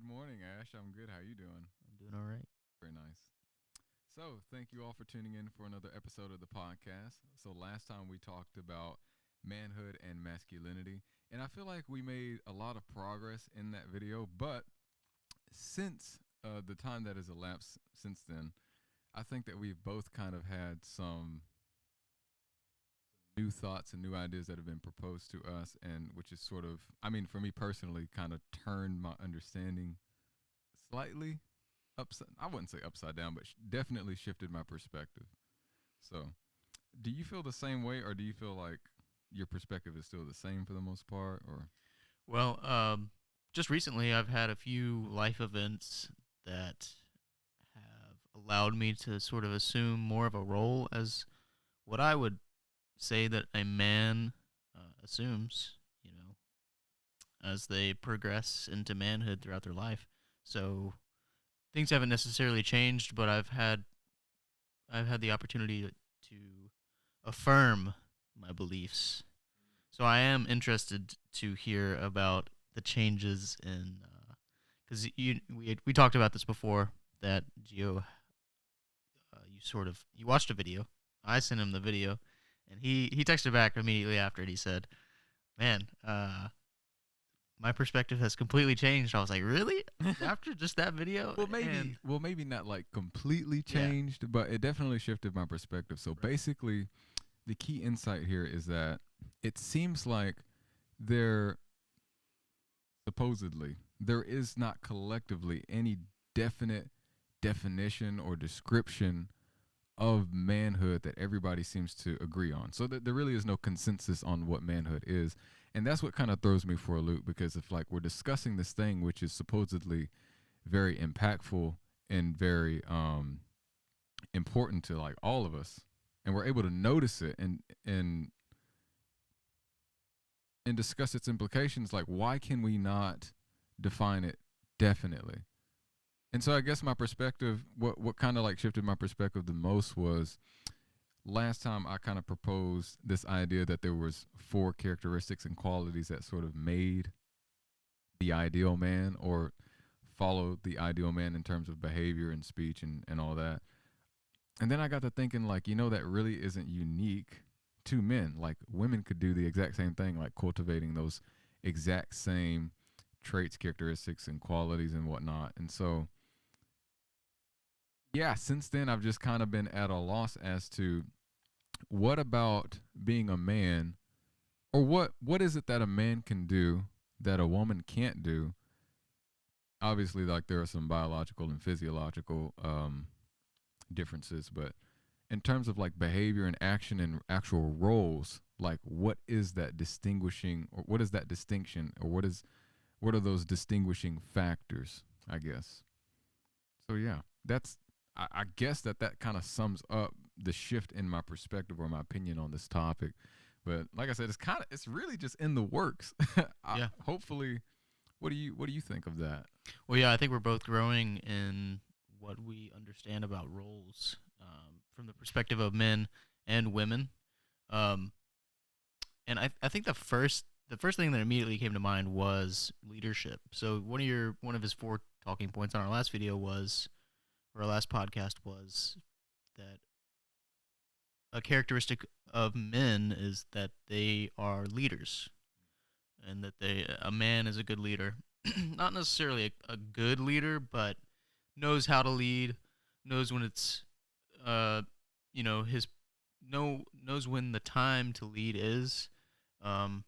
morning, Ash. I'm good. How you doing? I'm doing all right. Very nice. So, thank you all for tuning in for another episode of the podcast. So, last time we talked about manhood and masculinity, and I feel like we made a lot of progress in that video. But since the time that has elapsed since then, I think that we've both kind of had some new thoughts and new ideas that have been proposed to us, and which is sort of, I mean, for me personally, kind of turned my understanding slightly upside. I wouldn't say upside down, but definitely shifted my perspective. So, do you feel the same way, or do you feel like your perspective is still the same for the most part? Or Well, just recently I've had a few life events that have allowed me to sort of assume more of a role as what I would say that a man assumes, as they progress into manhood throughout their life. So things haven't necessarily changed, but I've had the opportunity to affirm my beliefs. So I am interested to hear about the changes in, because we talked about this before that Geo, you watched a video. I sent him the video, and he texted back immediately after it. He said, "Man, my perspective has completely changed." I was like, "Really? After just that video?" And maybe not like completely yeah, changed, but it definitely shifted my perspective. So right, basically, the key insight here is that it seems like there supposedly there is not collectively any definite definition or description of manhood that everybody seems to agree on. So that there really is no consensus on what manhood is. And that's what kind of throws me for a loop, because if like we're discussing this thing which is supposedly very impactful and very important to like all of us, and we're able to notice it and discuss its implications, like why can we not define it definitely? And so I guess my perspective, what kind of like shifted my perspective the most was last time I kind of proposed this idea that there was four characteristics and qualities that sort of made the ideal man, or followed the ideal man in terms of behavior and speech and all that. And then I got to thinking, like, that really isn't unique to men. Like, women could do the exact same thing, like cultivating those exact same traits, characteristics, and qualities and whatnot. And so, yeah, since then, I've just kind of been at a loss as to what about being a man, or what is it that a man can do that a woman can't do? Obviously, like there are some biological and physiological differences, but in terms of like behavior and action and actual roles, like what is that distinguishing, or what is that distinction, or what are those distinguishing factors, I guess. So yeah, that's I guess that kind of sums up the shift in my perspective or my opinion on this topic. But like I said, it's really just in the works. yeah. Hopefully, what do you think of that? Well, yeah, I think we're both growing in what we understand about roles from the perspective of men and women. Um, and I think the first thing that immediately came to mind was leadership. So one of his four talking points on our last video was, or our last podcast was, that a characteristic of men is that they are leaders, and that a man is a good leader. Not necessarily a good leader, but knows how to lead, knows when it's his knows when the time to lead is. Um,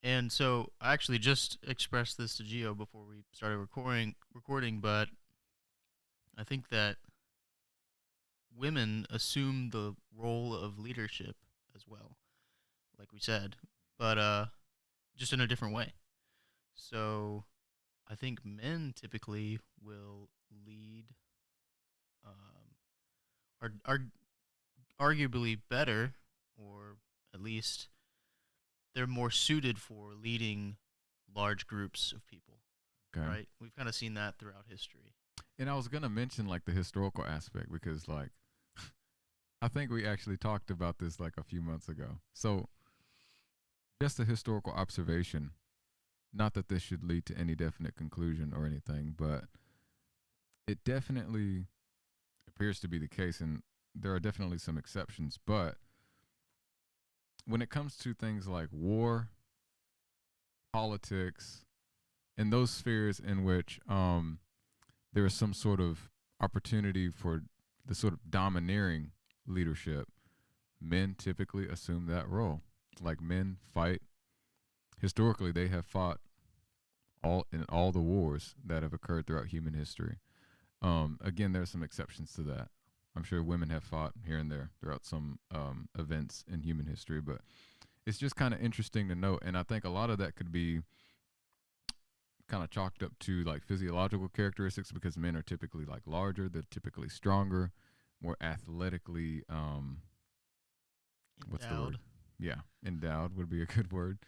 and so I actually just expressed this to Gio before we started recording, but I think that women assume the role of leadership as well, like we said, but just in a different way. So I think men typically will lead, are arguably better, or at least they're more suited for leading large groups of people, Okay. right? We've kind of seen that throughout history. And I was gonna mention like the historical aspect, because like I think we actually talked about this like a few months ago. So just a historical observation. not that this should lead to any definite conclusion or anything, but it definitely appears to be the case, and there are definitely some exceptions. But when it comes to things like war, politics, and those spheres in which there is some sort of opportunity for the sort of domineering leadership, men typically assume that role. Like men fight historically, they have fought all the wars that have occurred throughout human history. Again, there are some exceptions to that. I'm sure women have fought here and there throughout some events in human history, but it's just kind of interesting to note. And I think a lot of that could be kind of chalked up to like physiological characteristics because men are typically like larger, they're typically stronger, more athletically. What's the word? Endowed. Yeah, endowed would be a good word.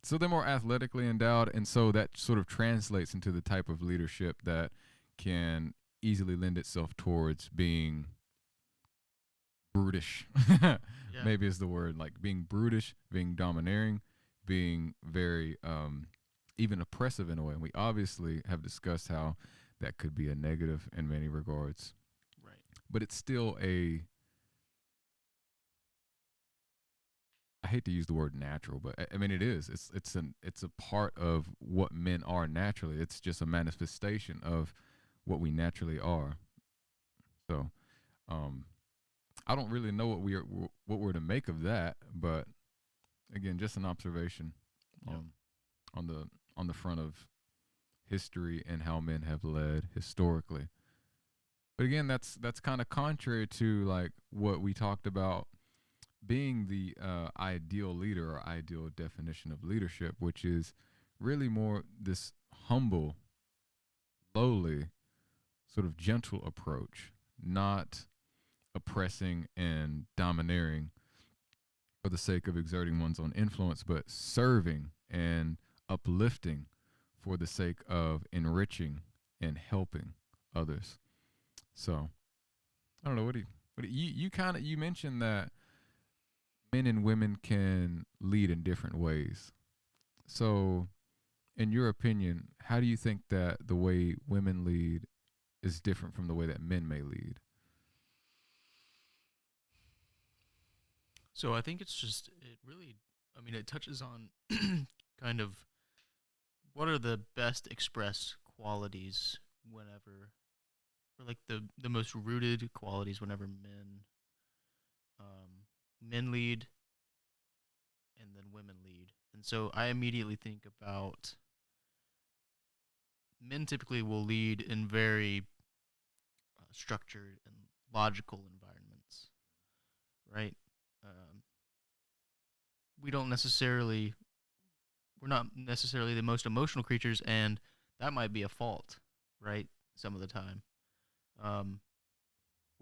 So they're more athletically endowed, and so that sort of translates into the type of leadership that can easily lend itself towards being brutish. Yeah. Maybe is the word, like being brutish, being domineering, being very even oppressive in a way. And we obviously have discussed how that could be a negative in many regards, Right. but it's still a, I hate to use the word natural, but I mean it is. It's a part of what men are naturally. It's just a manifestation of what we naturally are. So, um, I don't really know what we're to make of that, but again, just an observation Yep. on the on the front of history and how men have led historically. But again, that's kind of contrary to like what we talked about being the ideal leader or ideal definition of leadership, which is really more this humble, lowly, sort of gentle approach, not oppressing and domineering for the sake of exerting one's own influence, but serving and uplifting for the sake of enriching and helping others. So I don't know. What do you kind of you mentioned that men and women can lead in different ways. So, in your opinion, how do you think that the way women lead is different from the way that men may lead? So I think it's just it really. I mean, it touches on kind of what are the best expressed qualities whenever, or like the most rooted qualities whenever men lead and then women lead. And so I immediately think about men typically will lead in very structured and logical environments, right? Um, we don't necessarily, we're not necessarily the most emotional creatures, and that might be a fault, right? Some of the time. Um,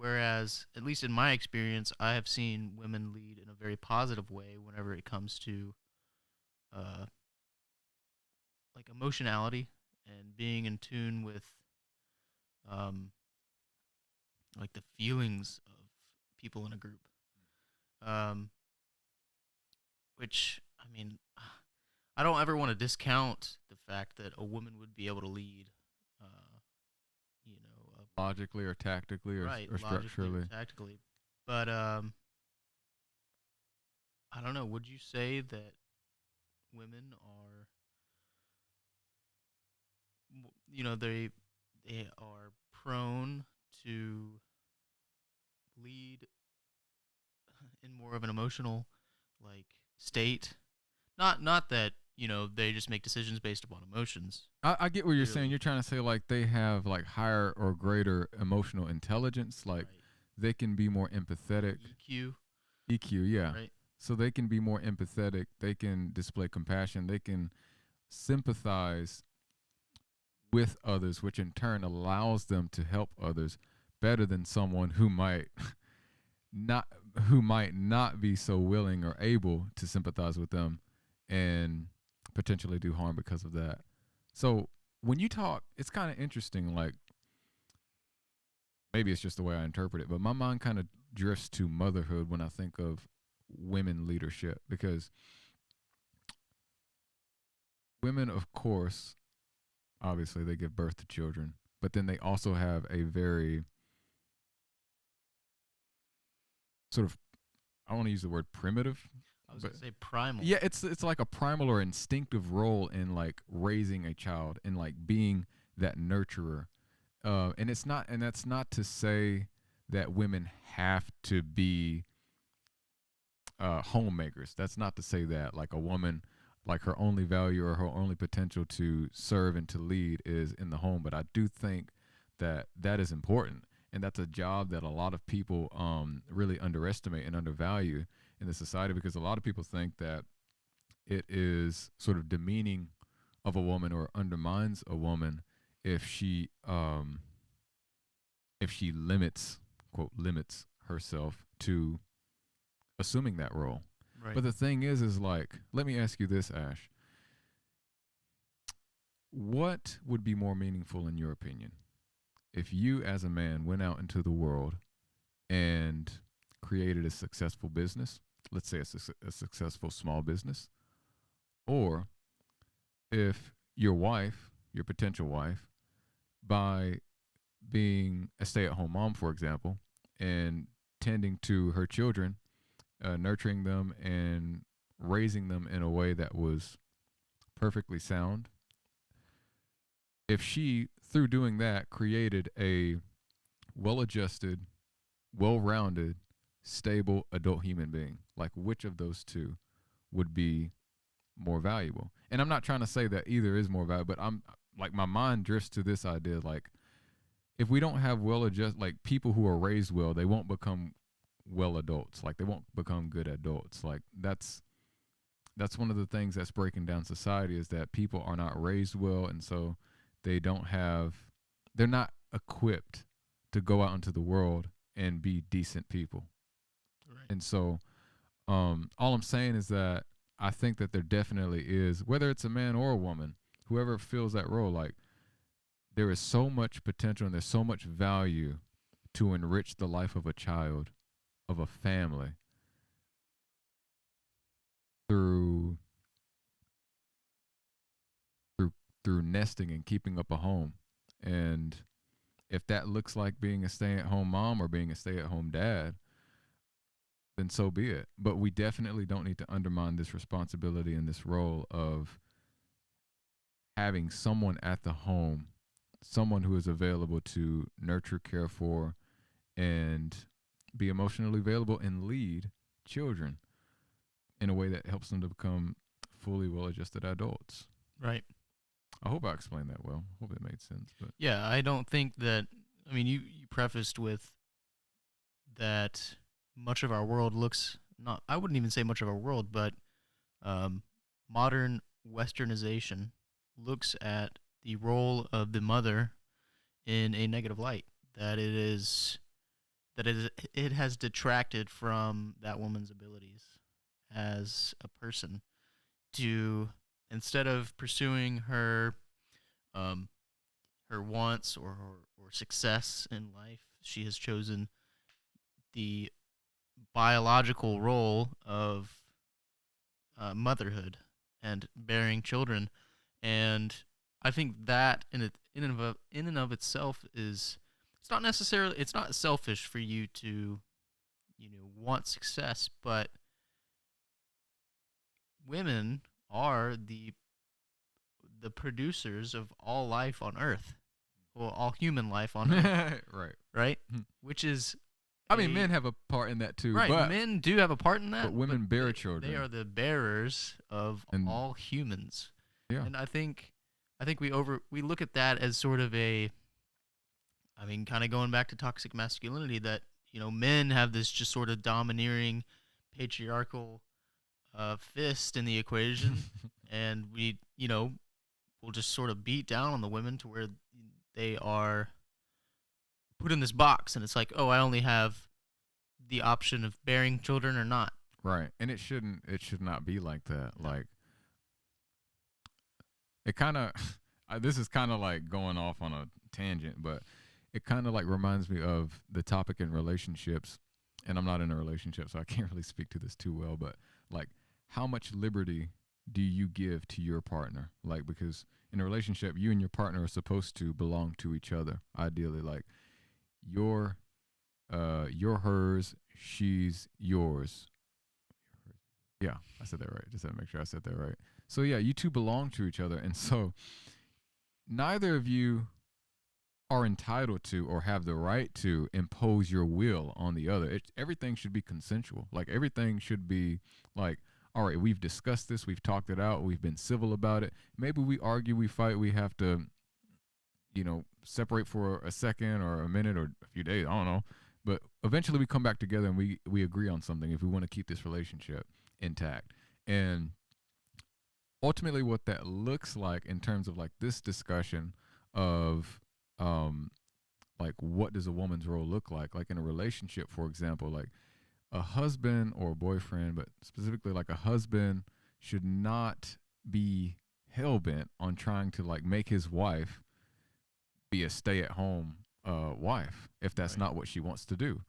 Whereas, at least in my experience, I have seen women lead in a very positive way whenever it comes to uh, like emotionality and being in tune with um, like the feelings of people in a group. Um, which I mean, I don't ever want to discount the fact that a woman would be able to lead. You know, Logically or tactically right, or logically or structurally? tactically. But I don't know. Would you say that women are, they are prone to lead in more of an emotional like state? Not that they just make decisions based upon emotions. I get what you're saying. Clearly, You're trying to say like they have like higher or greater emotional intelligence, like right? they can be more empathetic. EQ, EQ, yeah. right? So they can be more empathetic. They can display compassion. They can sympathize with others, which in turn allows them to help others better than someone not who might not be so willing or able to sympathize with them and potentially do harm because of that. So when you talk, it's kind of interesting. Like maybe it's just the way I interpret it, but my mind kind of drifts to motherhood when I think of women leadership because women, of course, obviously they give birth to children, but then they also have a very sort of, I want to use the word primitive, I was but gonna say primal. yeah, it's like a primal or instinctive role in like raising a child and like being that nurturer. And it's not, and that's not to say that women have to be homemakers. That's not to say that like a woman, like her only value or her only potential to serve and to lead is in the home. But I do think that that is important, and that's a job that a lot of people really underestimate and undervalue in the society, because a lot of people think that it is sort of demeaning of a woman or undermines a woman if she limits, quote, limits herself to assuming that role. Right. But the thing is like, let me ask you this, Ash. What would be more meaningful in your opinion if you as a man went out into the world and created a successful business, let's say a successful small business, or if your wife, your potential wife, by being a stay at home mom, for example, and tending to her children, nurturing them and raising them in a way that was perfectly sound, if she, through doing that, created a well adjusted, well rounded, stable adult human being, like which of those two would be more valuable? And I'm not trying to say that either is more valuable, but I'm like, my mind drifts to this idea like, if we don't have well adjusted, like people who are raised well, they won't become well adults. Like they won't become good adults. Like that's one of the things that's breaking down society, is that people are not raised well, and so they're not equipped to go out into the world and be decent people. Right. And so all I'm saying is that I think that there definitely is, whether it's a man or a woman, whoever fills that role, like there is so much potential and there's so much value to enrich the life of a child, of a family, through through through nesting and keeping up a home. And if that looks like being a stay-at-home mom or being a stay-at-home dad, then so be it. But we definitely don't need to undermine this responsibility and this role of having someone at the home, someone who is available to nurture, care for, and be emotionally available and lead children in a way that helps them to become fully well-adjusted adults. Right. I hope I explained that well. Hope it made sense. But Yeah, I don't think that. I mean, you prefaced with that much of our world looks not. I wouldn't even say much of our world, but um, modern Westernization looks at the role of the mother in a negative light. That it has detracted from that woman's abilities as a person to, instead of pursuing um, her wants or success in life, she has chosen the biological role of motherhood and bearing children. And I think that in and of itself is, it's not selfish for you to, want success, but women are the producers of all life on earth, well, all human life on earth, right. right? Which is I mean, men have a part in that too, right. but Men do have a part in that, women bear they children. are the bearers of And all humans. yeah, And I think we look at that as sort of a, I mean, kind of going back to toxic masculinity, that men have this just sort of domineering patriarchal fist in the equation, and we will just sort of beat down on the women to where they are put in this box, and it's like, oh, I only have the option of bearing children or not. right. And it should not be like that. Like it kind of this is kind of like going off on a tangent, but it kind of like reminds me of the topic in relationships. And I'm not in a relationship, so I can't really speak to this too well, but like, how much liberty do you give to your partner? Like, because in a relationship, you and your partner are supposed to belong to each other. Ideally, like you're you're hers, she's yours. Yeah, I said that right. Just had to make sure I said that right. So yeah, you two belong to each other, and so neither of you are entitled to or have the right to impose your will on the other. Everything should be consensual. Like everything should be like, all right, we've discussed this, we've talked it out, we've been civil about it. Maybe we argue, we fight, we have to, separate for a second or a minute or a few days. I don't know, but eventually we come back together and we agree on something if we want to keep this relationship intact. And ultimately, what that looks like in terms of like this discussion of um like what does a woman's role look like in a relationship, for example, like a husband or a boyfriend, but specifically like a husband should not be hell-bent on trying to like make his wife be a stay-at-home wife if that's Right. not what she wants to do.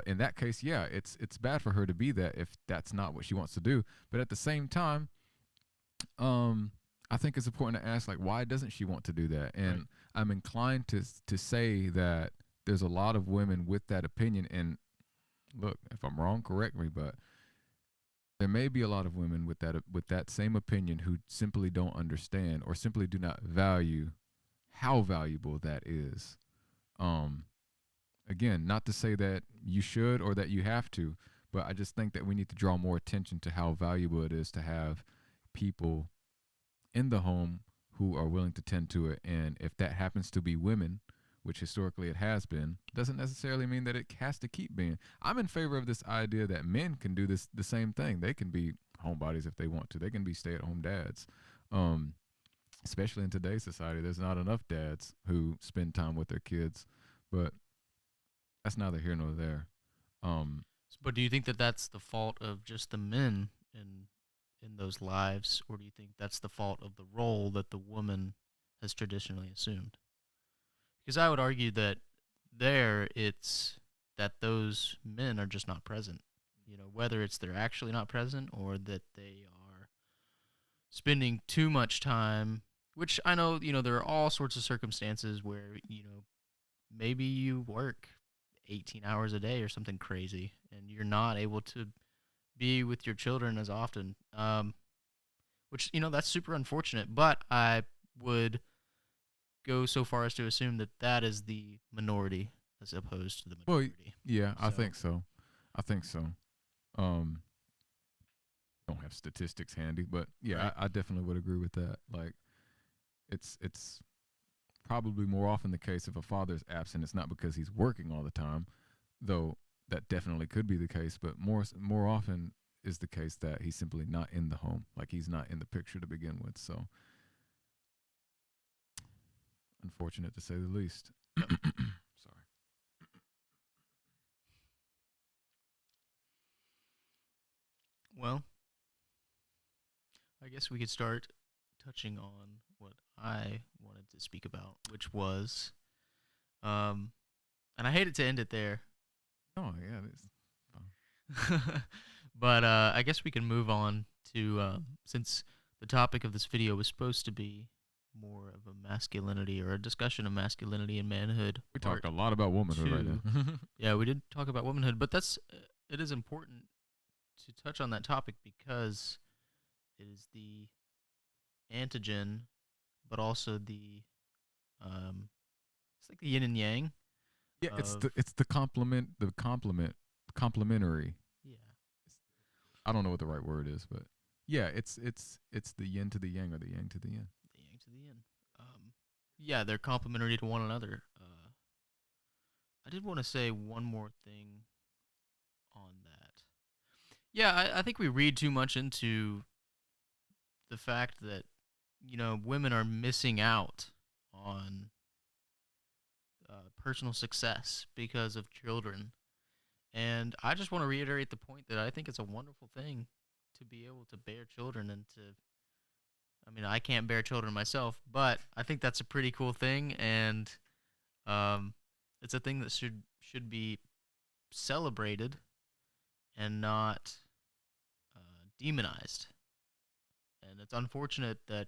In that case, yeah, it's bad for her to be that if that's not what she wants to do. But at the same time, um, I think it's important to ask like why doesn't she want to do that? Right. And I'm inclined to say that there's a lot of women with that opinion. And look, if I'm wrong, correct me, but there may be a lot of women with that same opinion who simply don't understand or simply do not value how valuable that is. Um, Again, not to say that you should or that you have to, but I just think that we need to draw more attention to how valuable it is to have people in the home who are willing to tend to it. And if that happens to be women, which historically it has been, doesn't necessarily mean that it has to keep being. I'm in favor of this idea that men can do this the same thing. They can be homebodies if they want to. They can be stay-at-home dads. Um, Especially in today's society, there's not enough dads who spend time with their kids. But that's neither here nor there. Um, But do you think that that's the fault of just the men in those lives, or do you think that's the fault of the role that the woman has traditionally assumed? Because I would argue that there it's that those men are just not present. You know, whether it's they're actually not present or that they are spending too much time, which I know, there are all sorts of circumstances where, maybe you work 18 hours a day or something crazy and you're not able to be with your children as often. Which, that's super unfortunate, but I would go so far as to assume that that is the minority as opposed to the well, majority. yeah, I So, think so. I think so. Um, don't have statistics handy, but yeah, right. I definitely would agree with that. Like, it's probably more often the case if a father is absent, it's not because he's working all the time, though that definitely could be the case. But more often is the case that he's simply not in the home, like he's not in the picture to begin with. So unfortunate to say the least. Yep. Sorry. Well, I guess we could start touching on what I wanted to speak about, which was, um, and I hated to end it there, Oh yeah, it's but I guess we can move on to since the topic of this video was supposed to be more of a masculinity or a discussion of masculinity and manhood, we talked part a lot about womanhood right two. now. Yeah, we did talk about womanhood, but it is important to touch on that topic because it is the antigen, but also it's like the yin and yang Yeah, of it's the complementary. yeah, I don't know what the right word is, but yeah, it's the yin to the yang or the yang to the yin. the yang to the yin. Yeah, they're complementary to one another. I did want to say one more thing on that. Yeah, I think we read too much into the fact that women are missing out on personal success because of children. And I just want to reiterate the point that I think it's a wonderful thing to be able to bear children and to, I mean, I can't bear children myself, but I think that's a pretty cool thing. And um, it's a thing that should be celebrated and not demonized. and it's unfortunate that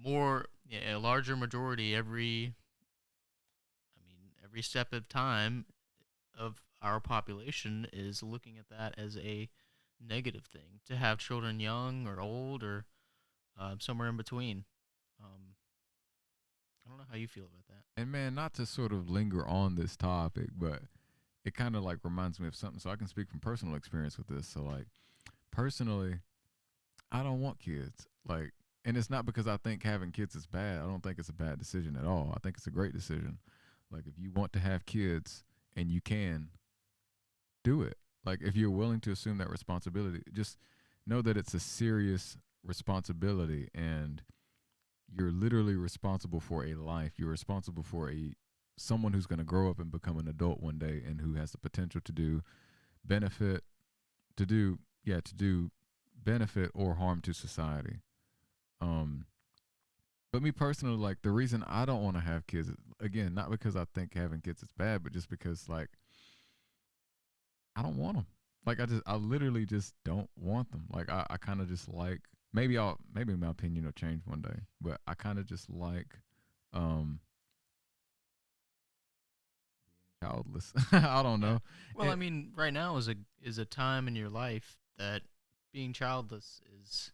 a larger majority every step of time of our population is looking at that as a negative thing to have children young or old or somewhere in between. Um, I don't know how you feel about that. And man, not to sort of linger on this topic, but it kind of like reminds me of something. So I can speak from personal experience with this. So like personally, I don't want kids. Like, and it's not because I think having kids is bad. I don't think it's a bad decision at all. I think it's a great decision. Like, if you want to have kids and you can, do it. Like, if you're willing to assume that responsibility, just know that it's a serious responsibility, and you're literally responsible for a life. You're responsible for a someone who's going to grow up and become an adult one day, and who has the potential to do benefit, to do benefit or harm to society. Um, but me personally, like the reason I don't want to have kids, again, not because I think having kids is bad, but just because like I don't want them. Like I literally just don't want them. Like I kind of just like maybe my opinion will change one day, but I kind of just like um childless. I don't Yeah. know. Well, I It, mean, right now is a time in your life that being childless is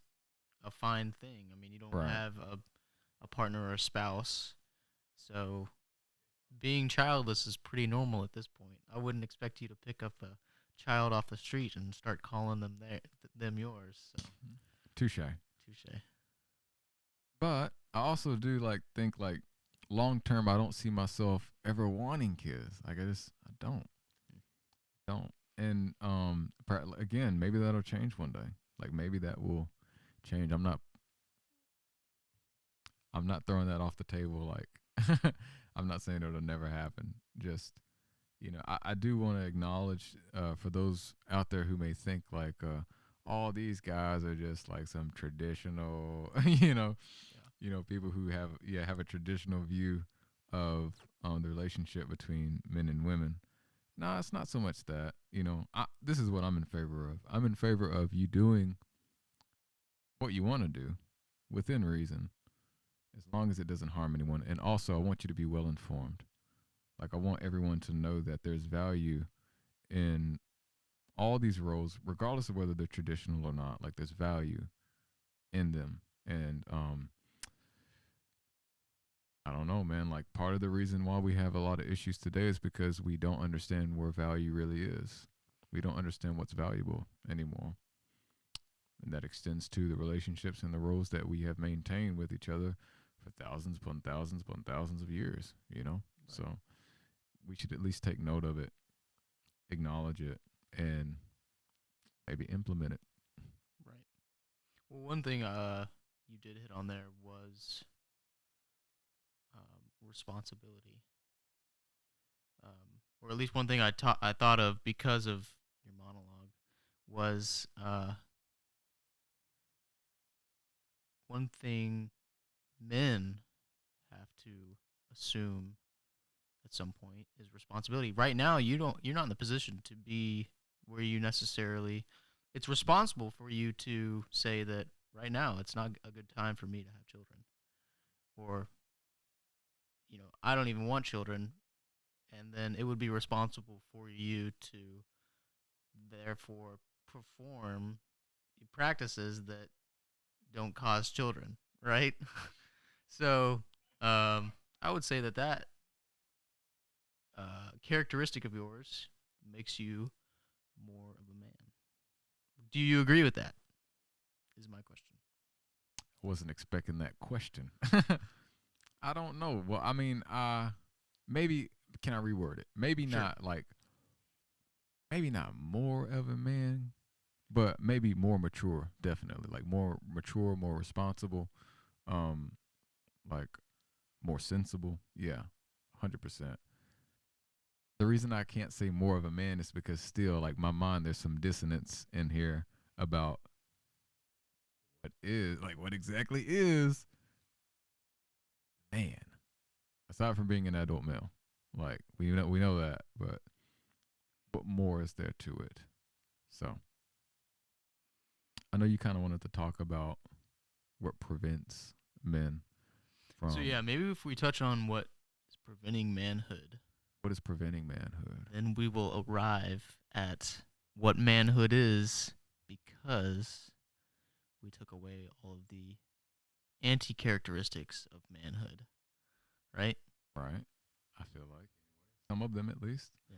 a fine thing. I mean, you don't right. have a partner or a spouse, so being childless is pretty normal at this point. I wouldn't expect you to pick up a child off the street and start calling them yours. So Touche. touche. But I also do like think like long term I don't see myself ever wanting kids. Like I don't. And again, maybe that'll change one day. Like maybe that will change. I'm not throwing that off the table. Like I'm not saying it'll never happen. Just I do want to acknowledge for those out there who may think like all these guys are just like some traditional, Yeah. people who have a traditional view of the relationship between men and women. No, it's not so much that. This is what I'm in favor of. I'm in favor of you doing what you want to do within reason, as long as it doesn't harm anyone. And also, I want you to be well informed. Like, I want everyone to know that there's value in all these roles, regardless of whether they're traditional or not. Like, there's value in them. And I don't know, man. Like, part of the reason why we have a lot of issues today is because we don't understand where value really is. We don't understand what's valuable anymore. And that extends to the relationships and the roles that we have maintained with each other for thousands upon thousands upon thousands of years. Right. So we should at least take note of it, acknowledge it, and maybe implement it. Right. Well, one thing you did hit on there was responsibility, or at least one thing I thought of because of your monologue was one thing men have to assume at some point is responsibility. Right now, you're not in the position to be where you necessarily. It's responsible for you to say that right now it's not a good time for me to have children, or I don't even want children, and then it would be responsible for you to therefore perform practices that don't cause children, right? So, I would say that characteristic of yours makes you more of a man. Do you agree with that? Is my question. I wasn't expecting that question. I don't know. Well, I mean, maybe can I reword it? Sure. Maybe not more of a man, but maybe more mature. Definitely, like more mature, more responsible, um, like more sensible. Yeah, 100%. The reason I can't say more of a man is because still, like my mind, there's some dissonance in here about what exactly is man. Aside from being an adult male, like we know that, but what more is there to it? So I know you kind of wanted to talk about what prevents men So from yeah, maybe if we touch on what is preventing manhood, what is preventing manhood. then we will arrive at what manhood is because we took away all of the anti characteristics of manhood, right? Right. I feel like some of them at least. Yeah.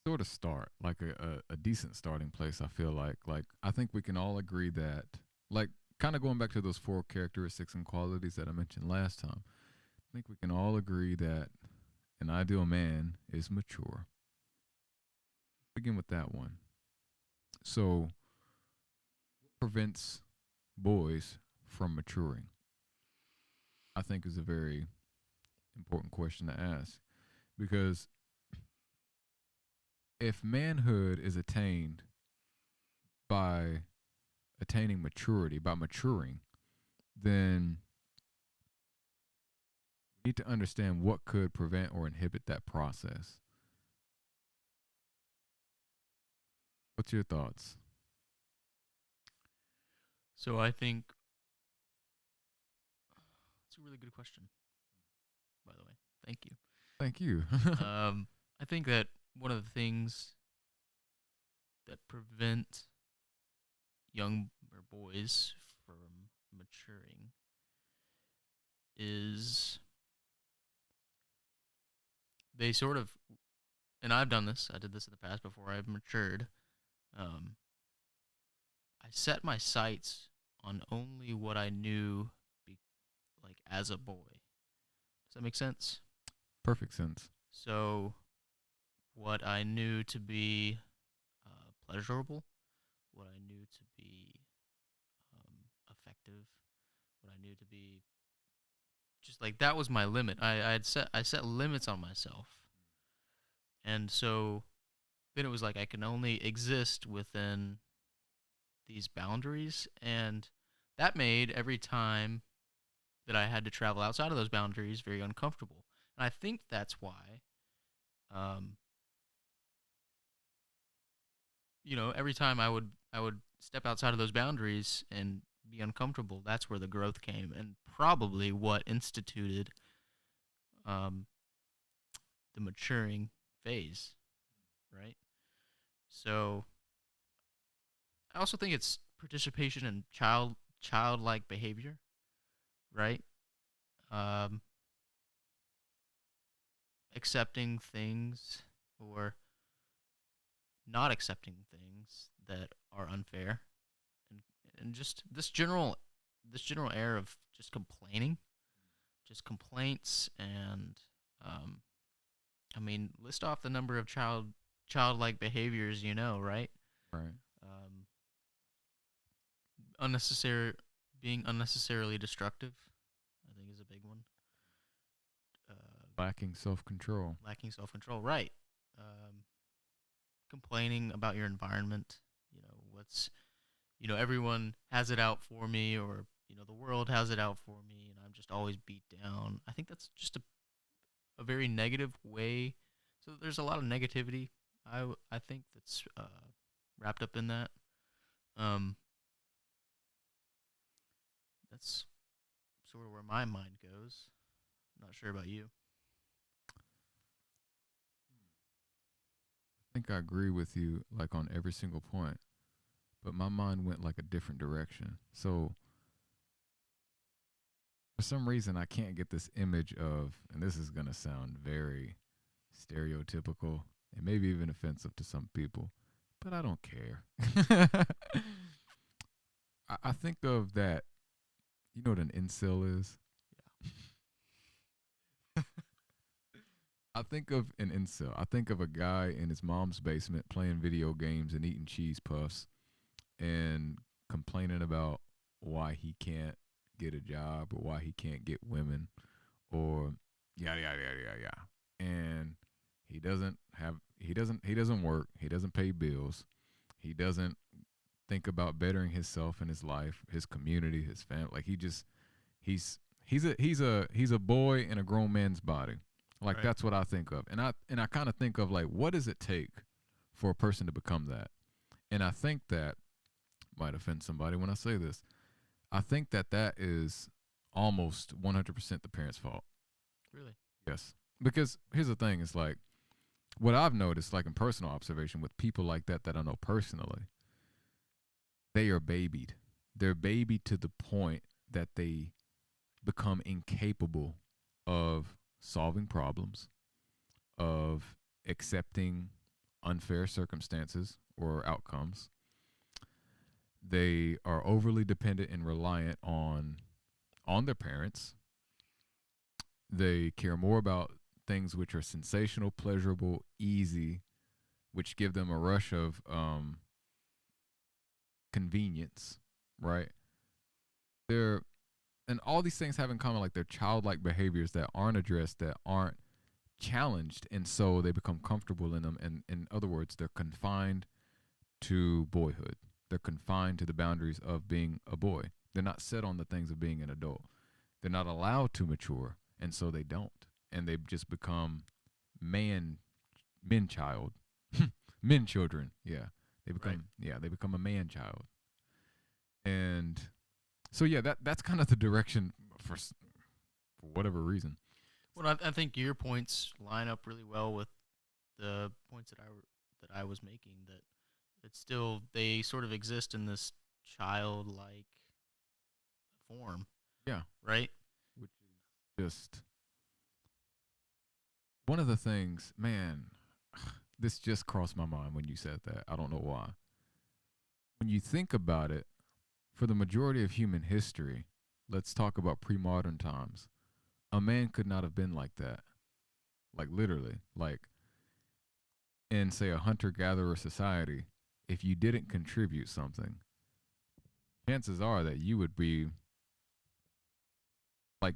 Sort of start like a decent starting place. I feel like I think we can all agree that like kind of going back to those four characteristics and qualities that I mentioned last time. I think we can all agree that an ideal man is mature. Begin with that one. So, what prevents boys from maturing? I think is a very important question to ask because if manhood is attained by attaining maturity, by maturing, then we need to understand what could prevent or inhibit that process. What's your thoughts? So I think it's a really good question, by the way. Thank you. Thank you. I think that one of the things that prevent young or boys from maturing is they sort of, and I've done this. I did this in the past before I've matured. Um, I set my sights on only what I knew, be, like as a boy. Does that make sense? Perfect sense. So, what I knew to be pleasurable, what I knew to be effective, what I knew to be just like that was my limit. I set limits on myself, and so then it was like I can only exist within these boundaries, and that made every time that I had to travel outside of those boundaries very uncomfortable. And I think that's why, um, every time I would step outside of those boundaries and be uncomfortable. That's where the growth came, and probably what instituted um, the maturing phase, right? So I also think it's participation in childlike behavior, right? Um, Accepting things or not accepting things that are unfair, and just this general air of just complaining, just complaints, and um, I mean, list off the number of childlike behaviors, right? Right. Um, unnecessary Being unnecessarily destructive, I think, is a big one. Lacking self control. Lacking self control, right? Um, Complaining about your environment. What's everyone has it out for me, or the world has it out for me, and I'm just always beat down. I think that's just a very negative way. So there's a lot of negativity. I think that's wrapped up in that. Um, that's sort of where my mind goes. Not sure about you. I think I agree with you like on every single point, but my mind went like a different direction. So for some reason I can't get this image of, and this is going to sound very stereotypical and maybe even offensive to some people, but I don't care. I think of that, you know what an incel is? I think of an incel. I think of a guy in his mom's basement playing video games and eating cheese puffs and complaining about why he can't get a job or why he can't get women or yada yada yada yada yada. And he doesn't work, he doesn't pay bills, he doesn't think about bettering himself and his life, his community, his family. Like he's a boy in a grown man's body. Like Right. that's what I think of. And I kind of think of like what does it take for a person to become that? And I think that might offend somebody when I say this. I think that that is almost 100% the parents' fault. Really? Yes. Because here's the thing, it's like what I've noticed, like in personal observation with people like that I know personally, they are babied. They're babied to the point that they become incapable of solving problems, of accepting unfair circumstances or outcomes. They are overly dependent and reliant on their parents. They care more about things which are sensational, pleasurable, easy, which give them a rush of convenience, right? They're and all these things have in common like they're childlike behaviors that aren't addressed, that aren't challenged, and so they become comfortable in them. And in other words, they're confined to boyhood. They're confined to the boundaries of being a boy. They're not set on the things of being an adult. They're not allowed to mature, and so they don't. And they just become man, men child, men children. Yeah, they Right. become they become a man child. And so yeah, that's kind of the direction for whatever reason. Well, I think your points line up really well with the points that I was making. That it's still they sort of exist in this childlike form, Yeah, right? which is just one of the things, man. This just crossed my mind when you said that. I don't know why. When you think about it, for the majority of human history, let's talk about pre-modern times. A man could not have been like that. Like literally, like in say a hunter-gatherer society, if you didn't contribute something, chances are that you would be like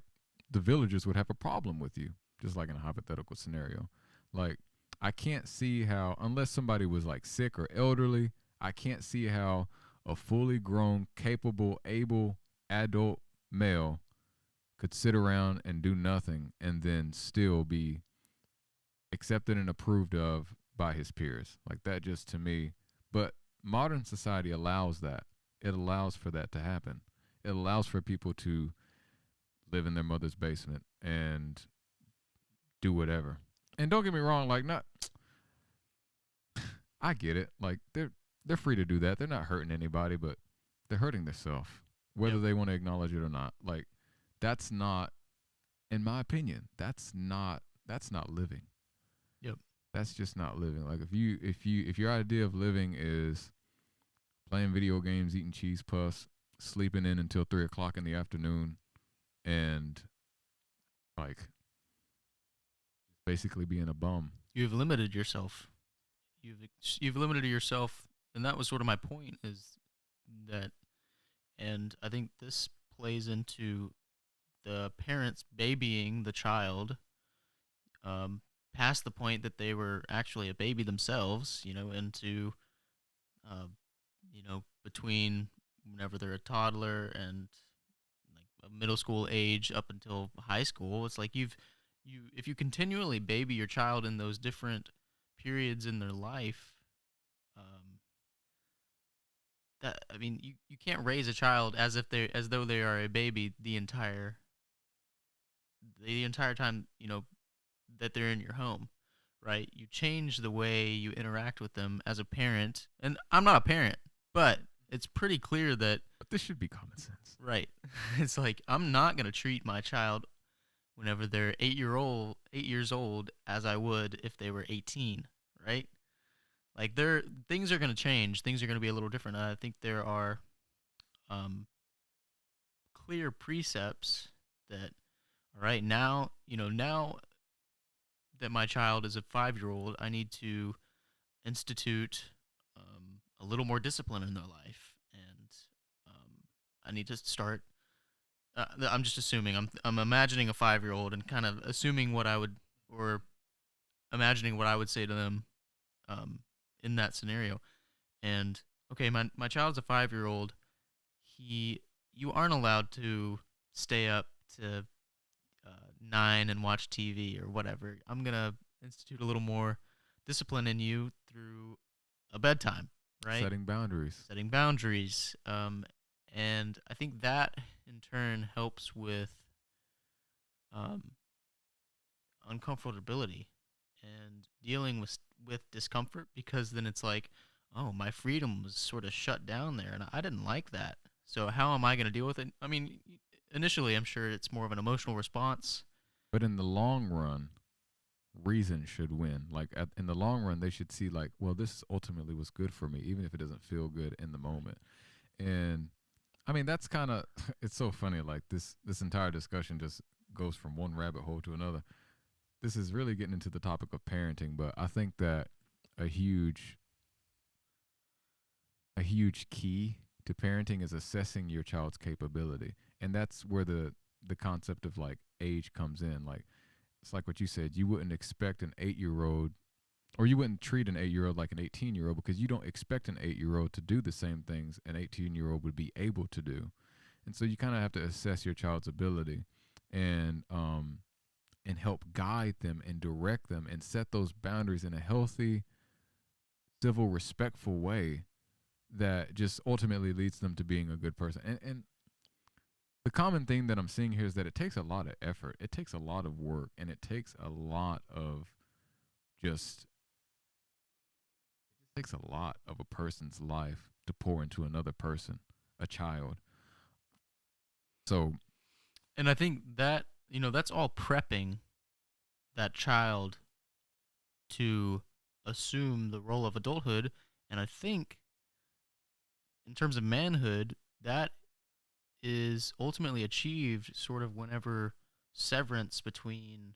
the villagers would have a problem with you, just like in a hypothetical scenario. Like, I can't see how, unless somebody was like sick or elderly, I can't see how a fully grown, capable, able adult male could sit around and do nothing and then still be accepted and approved of by his peers. Like, that just to me, but modern society allows that. It allows for that to happen. It allows for people to live in their mother's basement and do whatever. And don't get me wrong, like not I get it. Like they're free to do that. They're not hurting anybody, but they're hurting themselves, whether Yep. they want to acknowledge it or not. Like that's not, in my opinion, that's not living. Yep. That's just not living. Like if your idea of living is playing video games, eating cheese puffs, sleeping in until 3 o'clock in the afternoon, and like basically being a bum. You've limited yourself. You've limited yourself, and that was sort of my point. Is that, and I think this plays into the parents babying the child, um, past the point that they were actually a baby themselves. Into, uh, between whenever they're a toddler and like a middle school age up until high school. It's like if you continually baby your child in those different periods in their life, um, that I mean, you can't raise a child as though they are a baby the entire time that they're in your home, right? You change the way you interact with them as a parent, and I'm not a parent, but it's pretty clear that, But this should be common sense. right, it's like I'm not gonna treat my child whenever they're 8 years old as I would if they were 18, right? Like things are gonna change, things are gonna be a little different. I think there are um, clear precepts that, all right, now that my child is a 5-year old, I need to institute a little more discipline in their life, and I need to start. I'm just assuming. I'm imagining a 5-year old and kind of assuming what I would, or imagining what I would say to them, um, in that scenario. And okay, my child's a 5-year old. He You aren't allowed to stay up to 9 and watch TV or whatever. I'm gonna institute a little more discipline in you through a bedtime. right? Setting boundaries. Setting boundaries. And I think that in turn helps with um, uncomfortability and dealing with discomfort, because then it's like, oh, my freedom was sort of shut down there, and I didn't like that. So how am I going to deal with it? I mean, initially, I'm sure it's more of an emotional response. But in the long run, reason should win. Like in the long run, they should see like, well, this ultimately was good for me, even if it doesn't feel good in the Right. moment. And I mean, that's kind of it's so funny. Like this entire discussion just goes from one rabbit hole to another. This is really getting into the topic of parenting, but I think that a huge a huge key to parenting is assessing your child's capability, and that's where the concept of like age comes in. Like it's like what you said. You wouldn't expect an 8-year old, or you wouldn't treat an 8-year old like an 18-year old because you don't expect an 8-year old to do the same things an 18-year old would be able to do. And so you kind of have to assess your child's ability and and help guide them and direct them and set those boundaries in a healthy, civil, respectful way that just ultimately leads them to being a good person. And the common thing that I'm seeing here is that it takes a lot of effort, it takes a lot of work, and it takes a lot of just it takes a lot of a person's life to pour into another person, a child. So And I think that, that's all prepping that child to assume the role of adulthood. And I think in terms of manhood, that is ultimately achieved sort of whenever severance between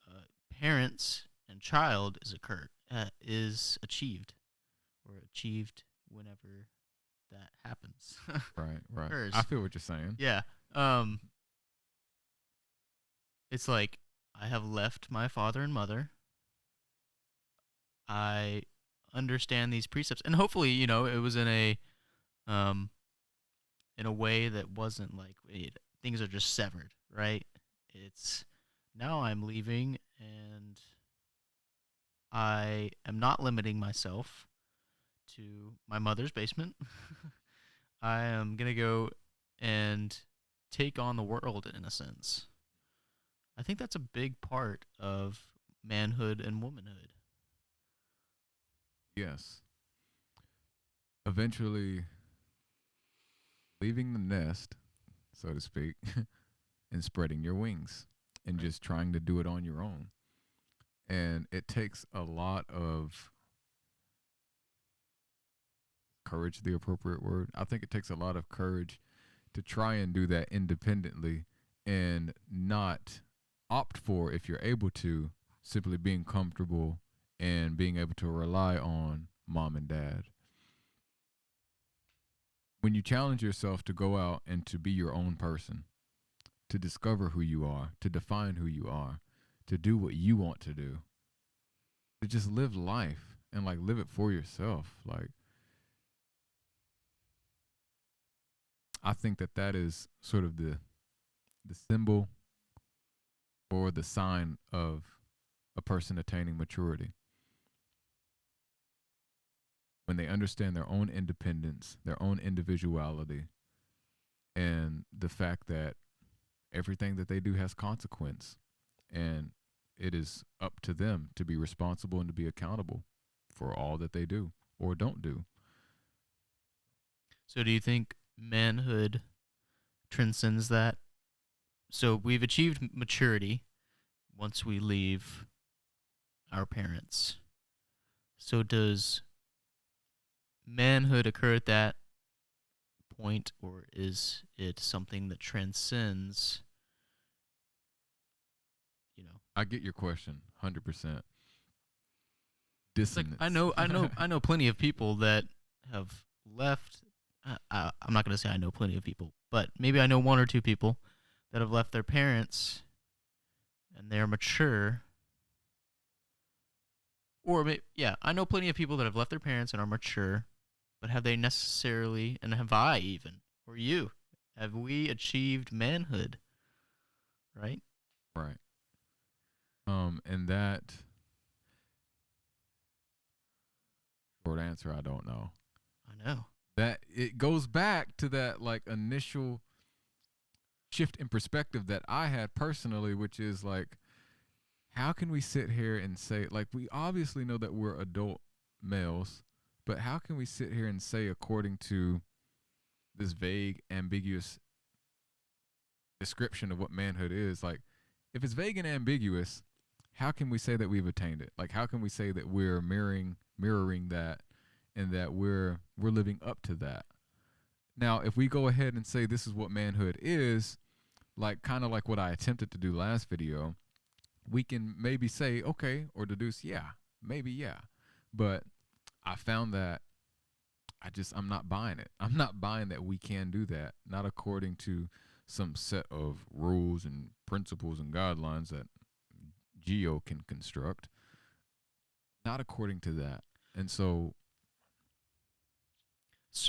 uh, parents and child is achieved, or achieved whenever that happens. right, right. I Occurs. feel what you're saying. Yeah. Um, it's like I have left my father and mother. I understand these precepts, and hopefully, it was um in a way that wasn't like, things are just severed, right? It's now I'm leaving, and I am not limiting myself to my mother's basement. I am gonna go and take on the world in a sense. I think that's a big part of manhood and womanhood. Yes. Eventually leaving the nest, so to speak, and spreading your wings and Right. just trying to do it on your own. And it takes a lot of courage, the appropriate word. I think it takes a lot of courage to try and do that independently and not opt for, if you're able to, simply being comfortable and being able to rely on mom and dad. When you challenge yourself to go out and to be your own person, to discover who you are, to define who you are, to do what you want to do, to just live life and like live it for yourself. Like I think that that is sort of the symbol or the sign of a person attaining maturity when they understand their own independence, their own individuality, and the fact that everything that they do has consequence, and it is up to them to be responsible and to be accountable for all that they do or don't do. So, do you think manhood transcends that? So, we've achieved maturity once we leave our parents. So, does manhood occur at that point, or is it something that transcends, you know? I get your question 100%. It's like I Dissonance. know, I know, I know plenty of people that have left. I'm not going to say I know plenty of people, but maybe I know one or two people that have left their parents and they're mature. Or yeah, I know plenty of people that have left their parents and are mature, but have they necessarily, and have I even, or you, have we achieved manhood? Right? Right. And that short answer, I don't know. I know. That it goes back to that like initial shift in perspective that I had personally, which is like, how can we sit here and say, like, we obviously know that we're adult males, but how can we sit here and say, according to this vague, ambiguous description of what manhood is, like, if it's vague and ambiguous, how can we say that we've attained it? Like, how can we say that we're mirroring that, and that we're living up to that? Now, if we go ahead and say this is what manhood is, like kind of like what I attempted to do last video, we can maybe say, okay, or deduce, yeah, maybe, yeah. But I found that I'm not buying it. I'm not buying that we can do that, not according to some set of rules and principles and guidelines that Geo can construct, not according to that. And so,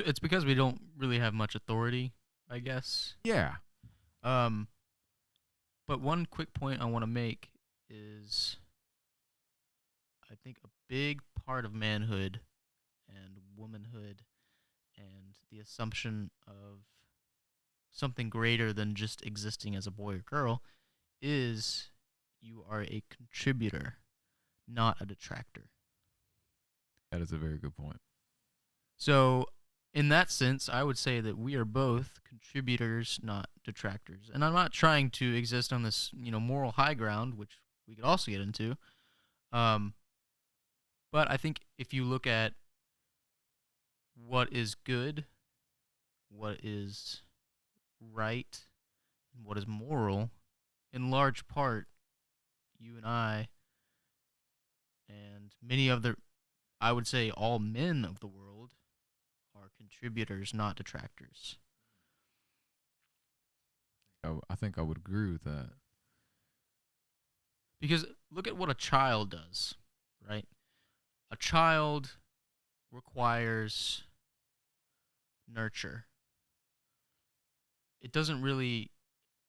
It's because we don't really have much authority, I guess. yeah, Um, but one quick point I want to make is I think a big part of manhood and womanhood and the assumption of something greater than just existing as a boy or girl is you are a contributor, not a detractor. that is a very good point. So, in that sense, I would say that we are both contributors, not detractors. And I'm not trying to exist on this, moral high ground, which we could also get into. Um, but I think if you look at what is good, what is right, and what is moral, in large part, you and I, and many other, I would say all men of the world, are contributors, not detractors. I think I would agree with that. Because look at what a child does, right? A child requires nurture. It doesn't really,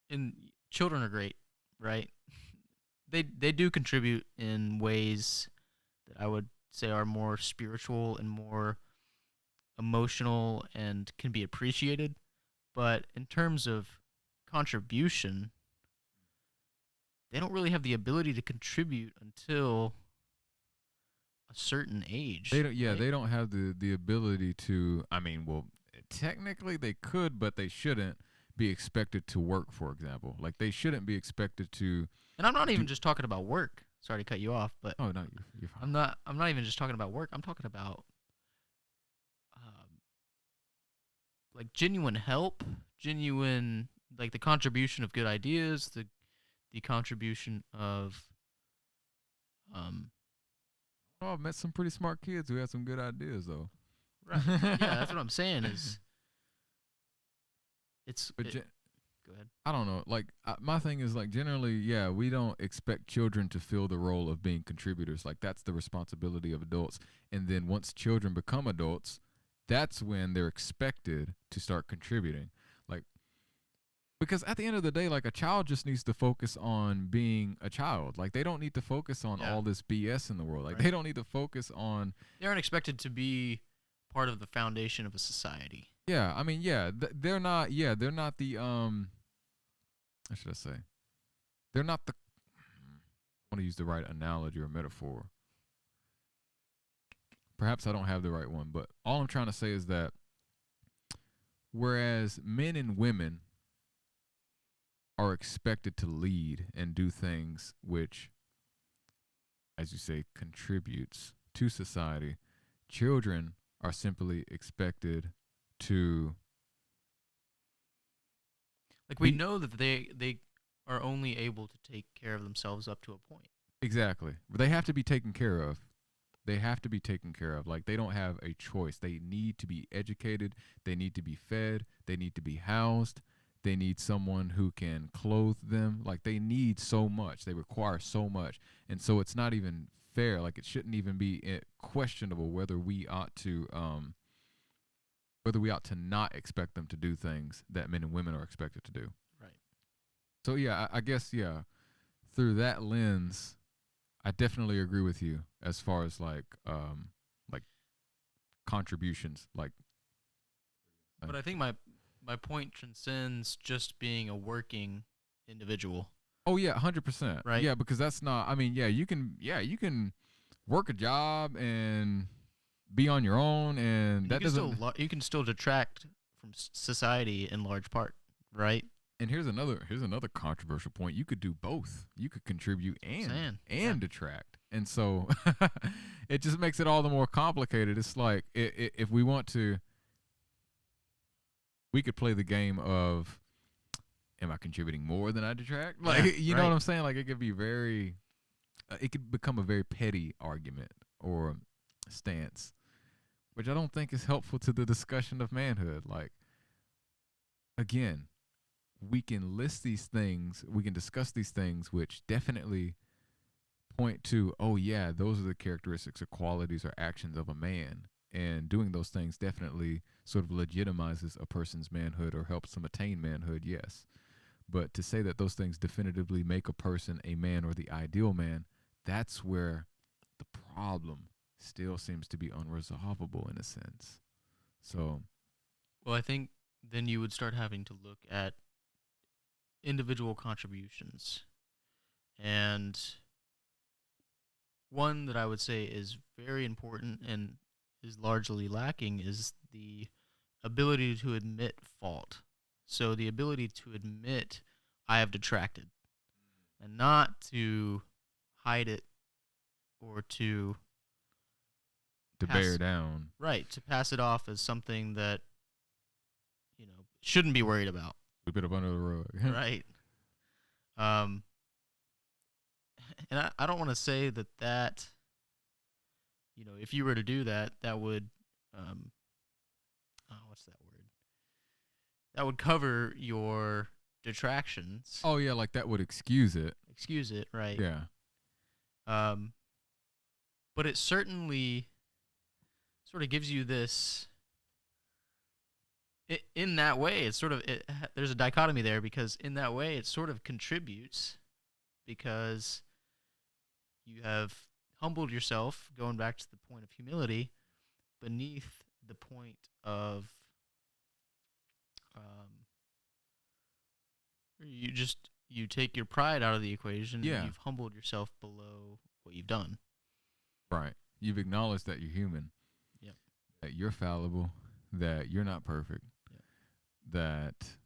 and children are great, right? They do contribute in ways that I would say are more spiritual and more emotional and can be appreciated. But in terms of contribution, they don't really have the ability to contribute until a certain They age, don't. Yeah, right? they don't have the ability to. I mean, well, technically they could, but they shouldn't be expected to work. For example, like they shouldn't be expected to And I'm not do. even just talking about work. Sorry to cut you off, but Oh no, you're fine. I'm not even just talking about work. I'm talking about um, like genuine help, genuine like the contribution of good ideas, the contribution of um Oh, I've met some pretty smart kids who have some good ideas though. right. Yeah, that's what I'm saying is it's But it, go ahead. I don't know. Like my thing is like generally, yeah, we don't expect children to fill the role of being contributors. Like that's the responsibility of adults. And then once children become adults, that's when they're expected to start contributing. Like because at the end of the day, like a child just needs to focus on being a child. Like they don't need to focus on Yeah. all this BS in the world. Like Right. they don't need to focus on. They aren't expected to be part of the foundation of a society. Yeah, I mean, yeah, they're not. Yeah, they're not the. How should I say? They're not the. I want to use the right analogy or metaphor. Perhaps I don't have the right one, but all I'm trying to say is that whereas men and women are expected to lead and do things which, as you say, contributes to society, children are simply expected to Like we be know that they are only able to take care of themselves up to a point. exactly. They have to be taken care of. They have to be taken care of. Like they don't have a choice. They need to be educated. They need to be fed. They need to be housed. They need someone who can clothe them. Like they need so much. They require so much. And so it's not even fair. Like it shouldn't even be questionable whether we ought to not expect them to do things that men and women are expected to do. Right. So yeah, I guess yeah, through that lens, I definitely agree with you as far as like contributions. But I think my point transcends just being a working individual, Oh yeah, 100%. right? Yeah, because that's not. I mean, you can work a job and be on your own, and And that doesn't. you can still detract from society in large part, right? And here's another controversial point. You could do both. You could contribute That's what I'm saying. Yeah. and detract. And so it just makes it all the more complicated. It's like if we want to, we could play the game of, am I contributing more than I detract? Like, Yeah, you know what right. I'm saying? Like, it could be very, it could become a very petty argument or stance, which I don't think is helpful to the discussion of manhood. Like, again, we can list these things, we can discuss these things, which definitely point to, oh, yeah, those are the characteristics or qualities or actions of a man. And doing those things definitely sort of legitimizes a person's manhood or helps them attain manhood, yes. But to say that those things definitively make a person a man or the ideal man, that's where the problem still seems to be unresolvable in a sense. So, Well, I think then you would start having to look at individual contributions. And one that I would say is very important and is largely lacking is the ability to admit fault. So the ability to admit I have detracted and not to hide it or to to bear pass down, right, to pass it off as something that, shouldn't be worried about. sweep it up under the rug. Right. Um and I don't want to say that if you were to do that, that would um what's that word? That would cover your detractions. Oh, yeah, like that would excuse it. Excuse it, right? Yeah. Um but it certainly sort of gives you this in that way. It's sort of there's a dichotomy there, because in that way it sort of contributes, because you have humbled yourself, going back to the point of humility, beneath the point of um, you take your pride out of the equation, and Yeah. you've humbled yourself below what you've done. Right. You've acknowledged that you're human, Yep. that you're fallible, that you're not perfect, Yep. that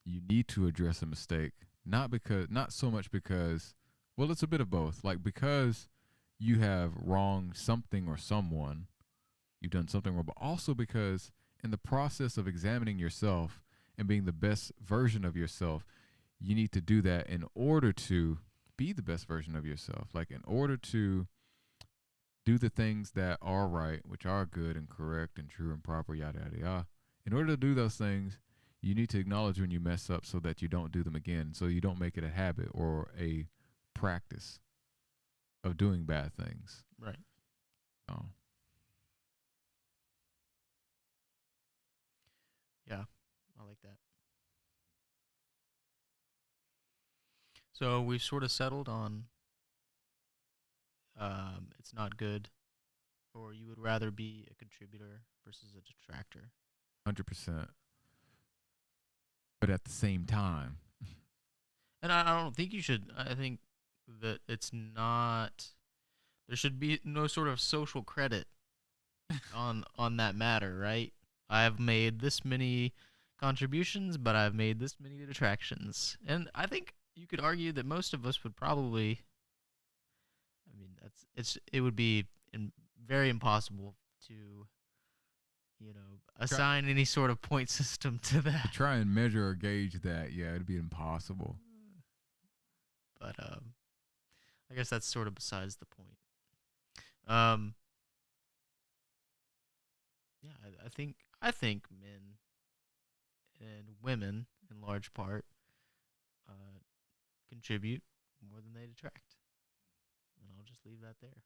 you need to address a mistake, not so much because, well, it's a bit of both. Like, because you have wronged something or someone, you've done something wrong, but also because in the process of examining yourself and being the best version of yourself, you need to do that in order to be the best version of yourself. Like, in order to do the things that are right, which are good and correct and true and proper, yada, yada, yada. In order to do those things, you need to acknowledge when you mess up so that you don't do them again, so you don't make it a habit or a practice of doing bad things. Right. Oh, Yeah, I like that. So we've sort of settled on it's not good, or you would rather be a contributor versus a detractor. 100%. But at the same time, And I don't think you should. I think that it's not. There should be no sort of social credit on that matter, right? I've made this many contributions, but I've made this many detractions, and I think you could argue that most of us would probably. I mean, it would be very impossible to assign any sort of point system to to that. try and measure or gauge that, yeah, it'd be impossible. But I guess that's sort of besides the point. Um, yeah, I think men and women, in large part, uh, contribute more than they detract, and I'll just leave that there.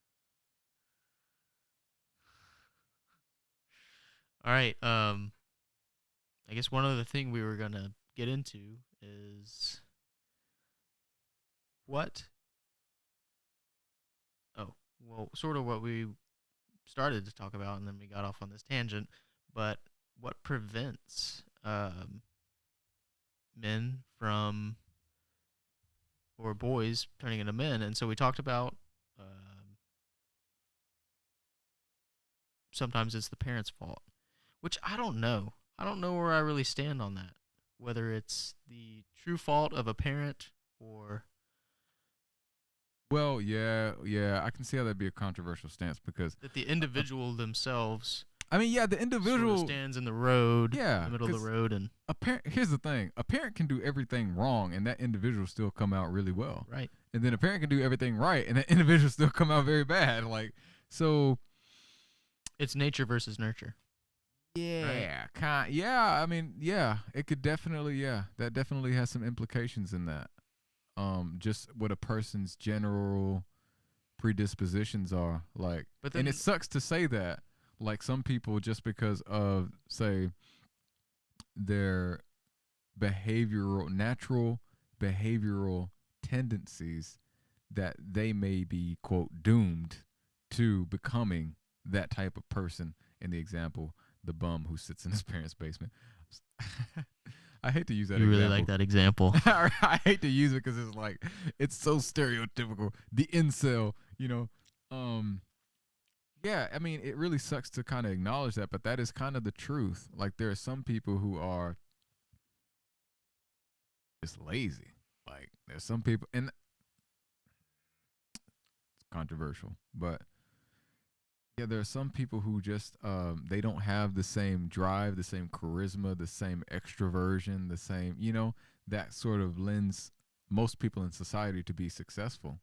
All right. I guess one other thing we were gonna get into is what. Oh, well, sort of what we started to talk about, and then we got off on this tangent. But what prevents men from or boys turning into men? And so we talked about sometimes it's the parents' fault, which I don't know. I don't know where I really stand on that. Whether it's the true fault of a parent or Well, yeah, I can see how that'd be a controversial stance because, that the individual themselves I mean, yeah, the sort of individual, stands in the road, in yeah, the middle of the because road, and a parent. Here's the thing: a parent can do everything wrong, and that individual still come out really well. right. And then a parent can do everything right, and that individual still come out very bad. Like, so, It's nature versus nurture, right? yeah, yeah. I mean, yeah, it could definitely, yeah, that definitely has some implications in that. Just what a person's general predispositions are like, But and it then, sucks to say that. Like some people, just because of say their natural behavioral tendencies, that they may be quote doomed to becoming that type of person. In the example, the bum who sits in his parents' basement. I hate to use that you really example. like that example. I hate to use it because it's like it's so stereotypical. The incel, yeah, I mean, it really sucks to kind of acknowledge that, but that is kind of the truth. Like, there are some people who are just lazy. Like, there's some people, and it's controversial, but yeah, there are some people who just they don't have the same drive, the same charisma, the same extroversion, the same, that sort of lends most people in society to be successful,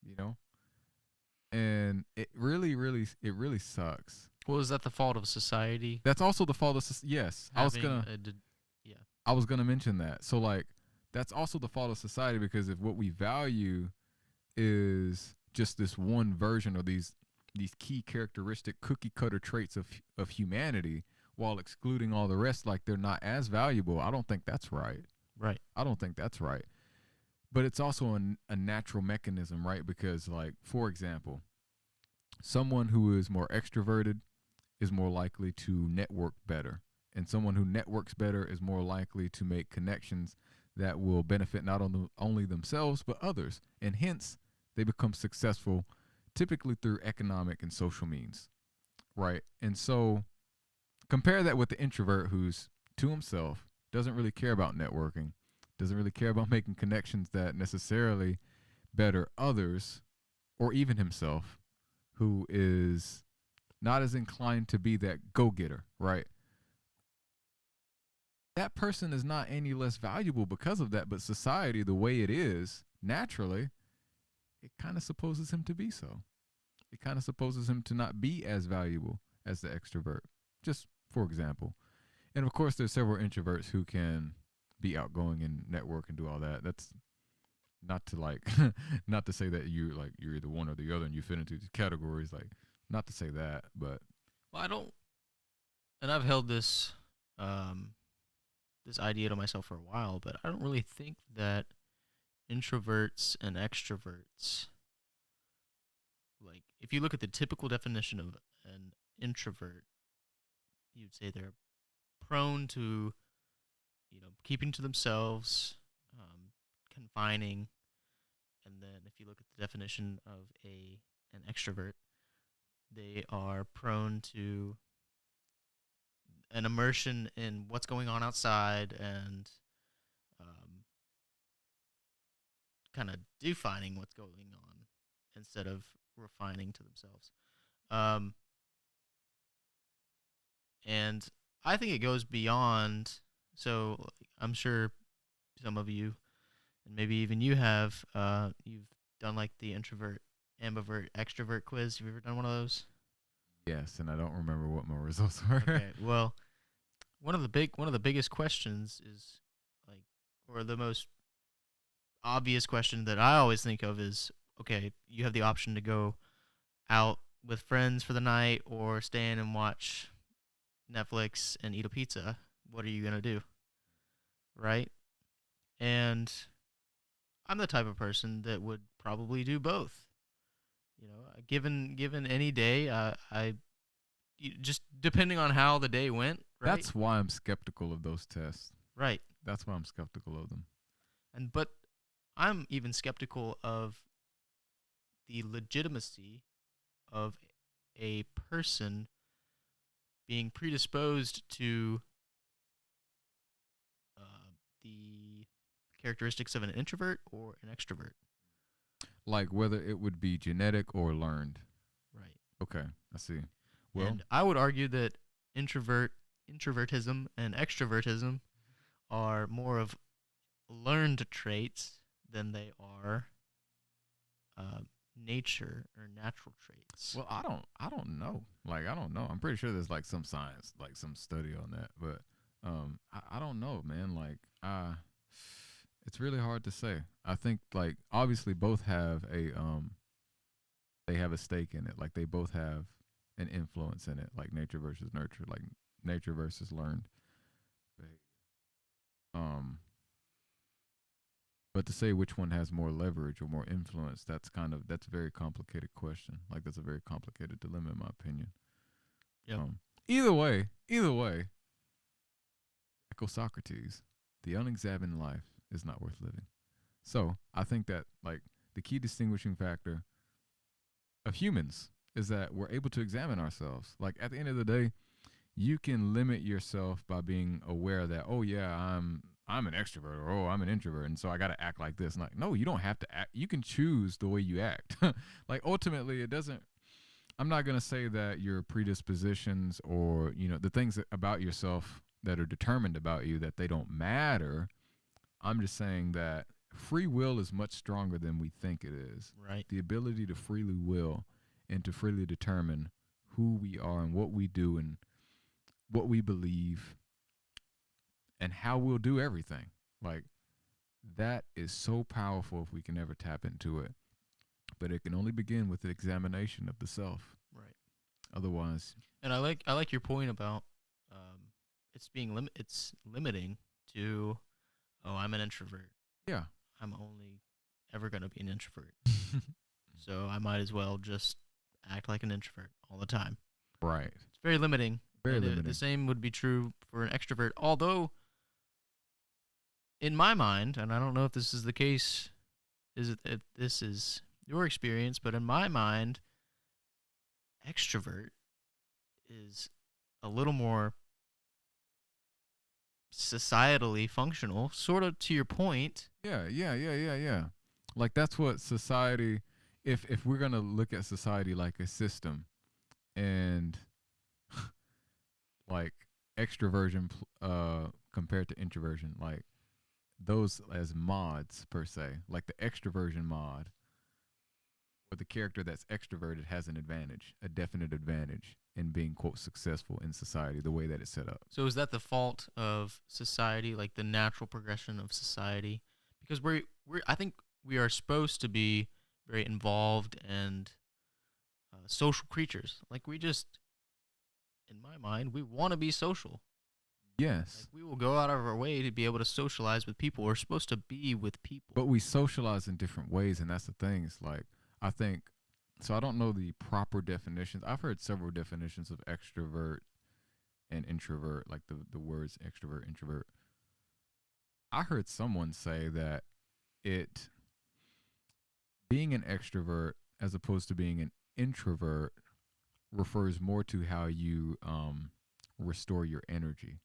you know? And it really sucks. Well, is that the fault of society That's also the fault of yes. having yeah, I was gonna mention that. So like, that's also the fault of society because if what we value is just this one version or these key characteristic cookie cutter traits of humanity while excluding all the rest, like they're not as valuable. I don't think that's right. right? I don't think that's right. But it's also a natural mechanism, right? Because like, for example, someone who is more extroverted is more likely to network better. And someone who networks better is more likely to make connections that will benefit not only themselves, but others. And hence, they become successful typically through economic and social means, right? And so compare that with the introvert who's to himself, doesn't really care about networking, doesn't really care about making connections that necessarily better others or even himself, who is not as inclined to be that go-getter, right? That person is not any less valuable because of that, but society, the way it is, naturally, it kind of supposes him to be so. It kind of supposes him to not be as valuable as the extrovert, just for example. And of course, there's several introverts who can be outgoing and network and do all that. That's not to like, not to say that you're either one or the other and you fit into these categories. Like, not to say that, but Well, I don't, and I've held um, this idea to myself for a while, but I don't really think that introverts and extroverts, like, if you look at the typical definition of an introvert, you'd say they're prone to, keeping to themselves, confining, and then if you look at the definition of an extrovert, they are prone to an immersion in what's going on outside and kind of defining what's going on instead of refining to themselves. Um, and I think it goes beyond. So I'm sure some of you, and maybe even you have, you've done like the introvert, ambivert, extrovert quiz. Have you ever done one of those? yes, and I don't remember what my results were. Okay. Well, one of the biggest questions is like, or the most obvious question that I always think of is, okay, you have the option to go out with friends for the night or stay in and watch Netflix and eat a pizza. What are you going to do? Right? And I'm the type of person that would probably do both. Given any day, just depending on how the day went, right? That's why I'm skeptical of those tests. Right. That's why I'm skeptical of them. But I'm even skeptical of the legitimacy of a person being predisposed to the characteristics of an introvert or an extrovert. Like whether it would be genetic or learned. Right. Okay, I see. Well, And I would argue that introvertism and extrovertism are more of learned traits than they are uh, nature or natural traits. well, I don't know. Like I don't know. I'm pretty sure there's like some science, like some study on that, but I don't know, man. Like it's really hard to say. I think like obviously both have they have a stake in it. Like they both have an influence in it, like nature versus nurture, like nature versus learned behavior. Um, but to say which one has more leverage or more influence, that's a very complicated question. Like that's a very complicated dilemma in my opinion. Yep. Either way, echo Socrates, the unexamined life is not worth living. So I think that like the key distinguishing factor of humans is that we're able to examine ourselves. Like at the end of the day, you can limit yourself by being aware that oh yeah I'm an extrovert or oh I'm an introvert and so I got to act like this. And like no, you don't have to act. You can choose the way you act. Like ultimately, it doesn't. I'm not gonna say that your predispositions or the things about yourself that are determined about you that they don't matter. I'm just saying that free will is much stronger than we think it is. Right. The ability to freely will and to freely determine who we are and what we do and what we believe and how we'll do everything. Like that is so powerful if we can ever tap into it. But it can only begin with the examination of the self. Right. Otherwise, And I like your point about it's limiting to I'm an introvert. yeah. I'm only ever going to be an introvert. So I might as well just act like an introvert all the time. Right. It's very limiting. Very And limiting. the same would be true for an extrovert. Although, in my mind, and I don't know if this is the case, if this is your experience, but in my mind, extrovert is a little more societally functional, sort of to your point. Yeah. Like that's what society if we're going to look at society like a system and like extroversion compared to introversion, like those as mods per se, like the extroversion mod or the character that's extroverted has an advantage, a definite advantage in being quote successful in society the way that it's set up. So is that the fault of society, like the natural progression of society? Because we're I think we are supposed to be very involved and social creatures. Like we just, in my mind, we want to be social. Like Yes. we will go out of our way to be able to socialize with people. We're supposed to be with people. But we socialize in different ways and that's the thing. It's like I think so I don't know the proper definitions. I've heard several definitions of extrovert and introvert, like the words extrovert, introvert. I heard someone say that it being an extrovert as opposed to being an introvert refers more to how you restore your energy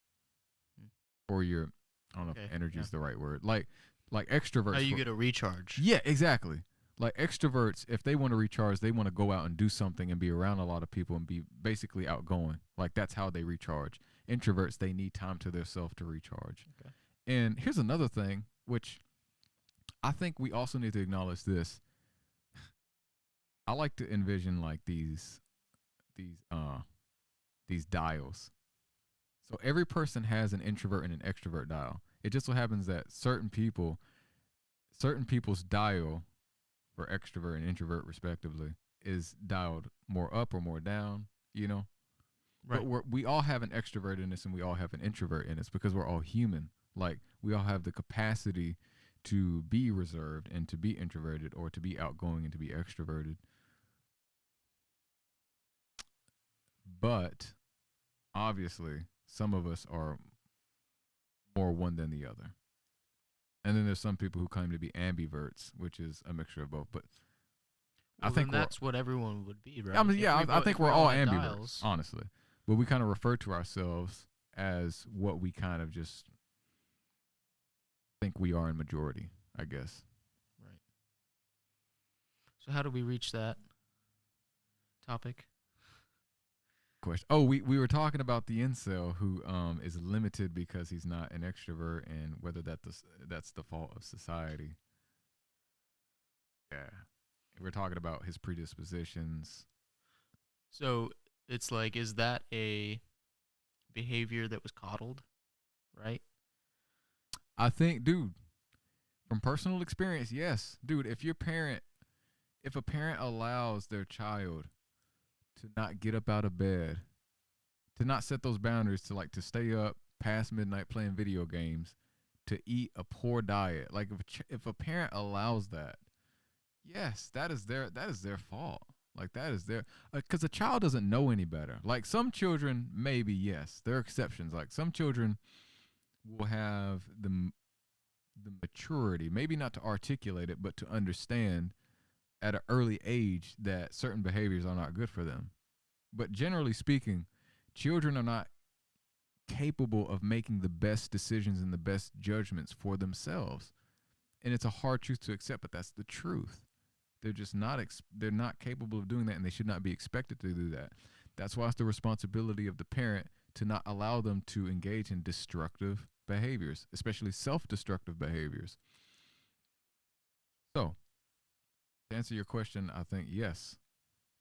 Hmm. or your I don't know Okay, if energy yeah. is the right word. Like How extroverts you get a recharge? yeah, exactly. Like extroverts, if they want to recharge, they want to go out and do something and be around a lot of people and be basically outgoing. Like that's how they recharge. Introverts, they need time to themselves to recharge. Okay. And here's another thing, which I think we also need to acknowledge this. I like to envision like these these dials. So every person has an introvert and an extrovert dial. It just so happens that certain people's dial for extrovert and introvert respectively is dialed more up or more down, you know. Right. But we all have an extrovert in us and we all have an introvert in us because we're all human. Like we all have the capacity to be reserved and to be introverted or to be outgoing and to be extroverted. But obviously, some of us are more one than the other. And then there's some people who claim to be ambiverts, which is a mixture of both. But I Well, then think we're, that's what everyone would be, I right? mean, yeah, I If think we we're all all had ambiverts, dials, honestly. But we kind of refer to ourselves as what we kind of just think we are in majority, I guess. right? So how do we reach that topic? Question. Oh, we were talking about the incel who is limited because he's not an extrovert, and whether that's the fault of society. Yeah, we're talking about his predispositions. So it's like, is that a behavior that was coddled, right? I think, dude, from personal experience, yes, dude. If a parent allows their child to not get up out of bed, to not set those boundaries, to stay up past midnight playing video games, to eat a poor diet, like if a parent allows that, yes, that is their fault. Like that is their because a child doesn't know any better. Like some children, maybe yes, there are exceptions. Like some children will have the maturity, maybe not to articulate it, but to understand at an early age that certain behaviors are not good for them. But generally speaking, children are not capable of making the best decisions and the best judgments for themselves. And it's a hard truth to accept, but that's the truth. They're just not they're not capable of doing that, and they should not be expected to do that. That's why it's the responsibility of the parent to not allow them to engage in destructive behaviors, especially self-destructive behaviors. So, to answer your question, I think yes,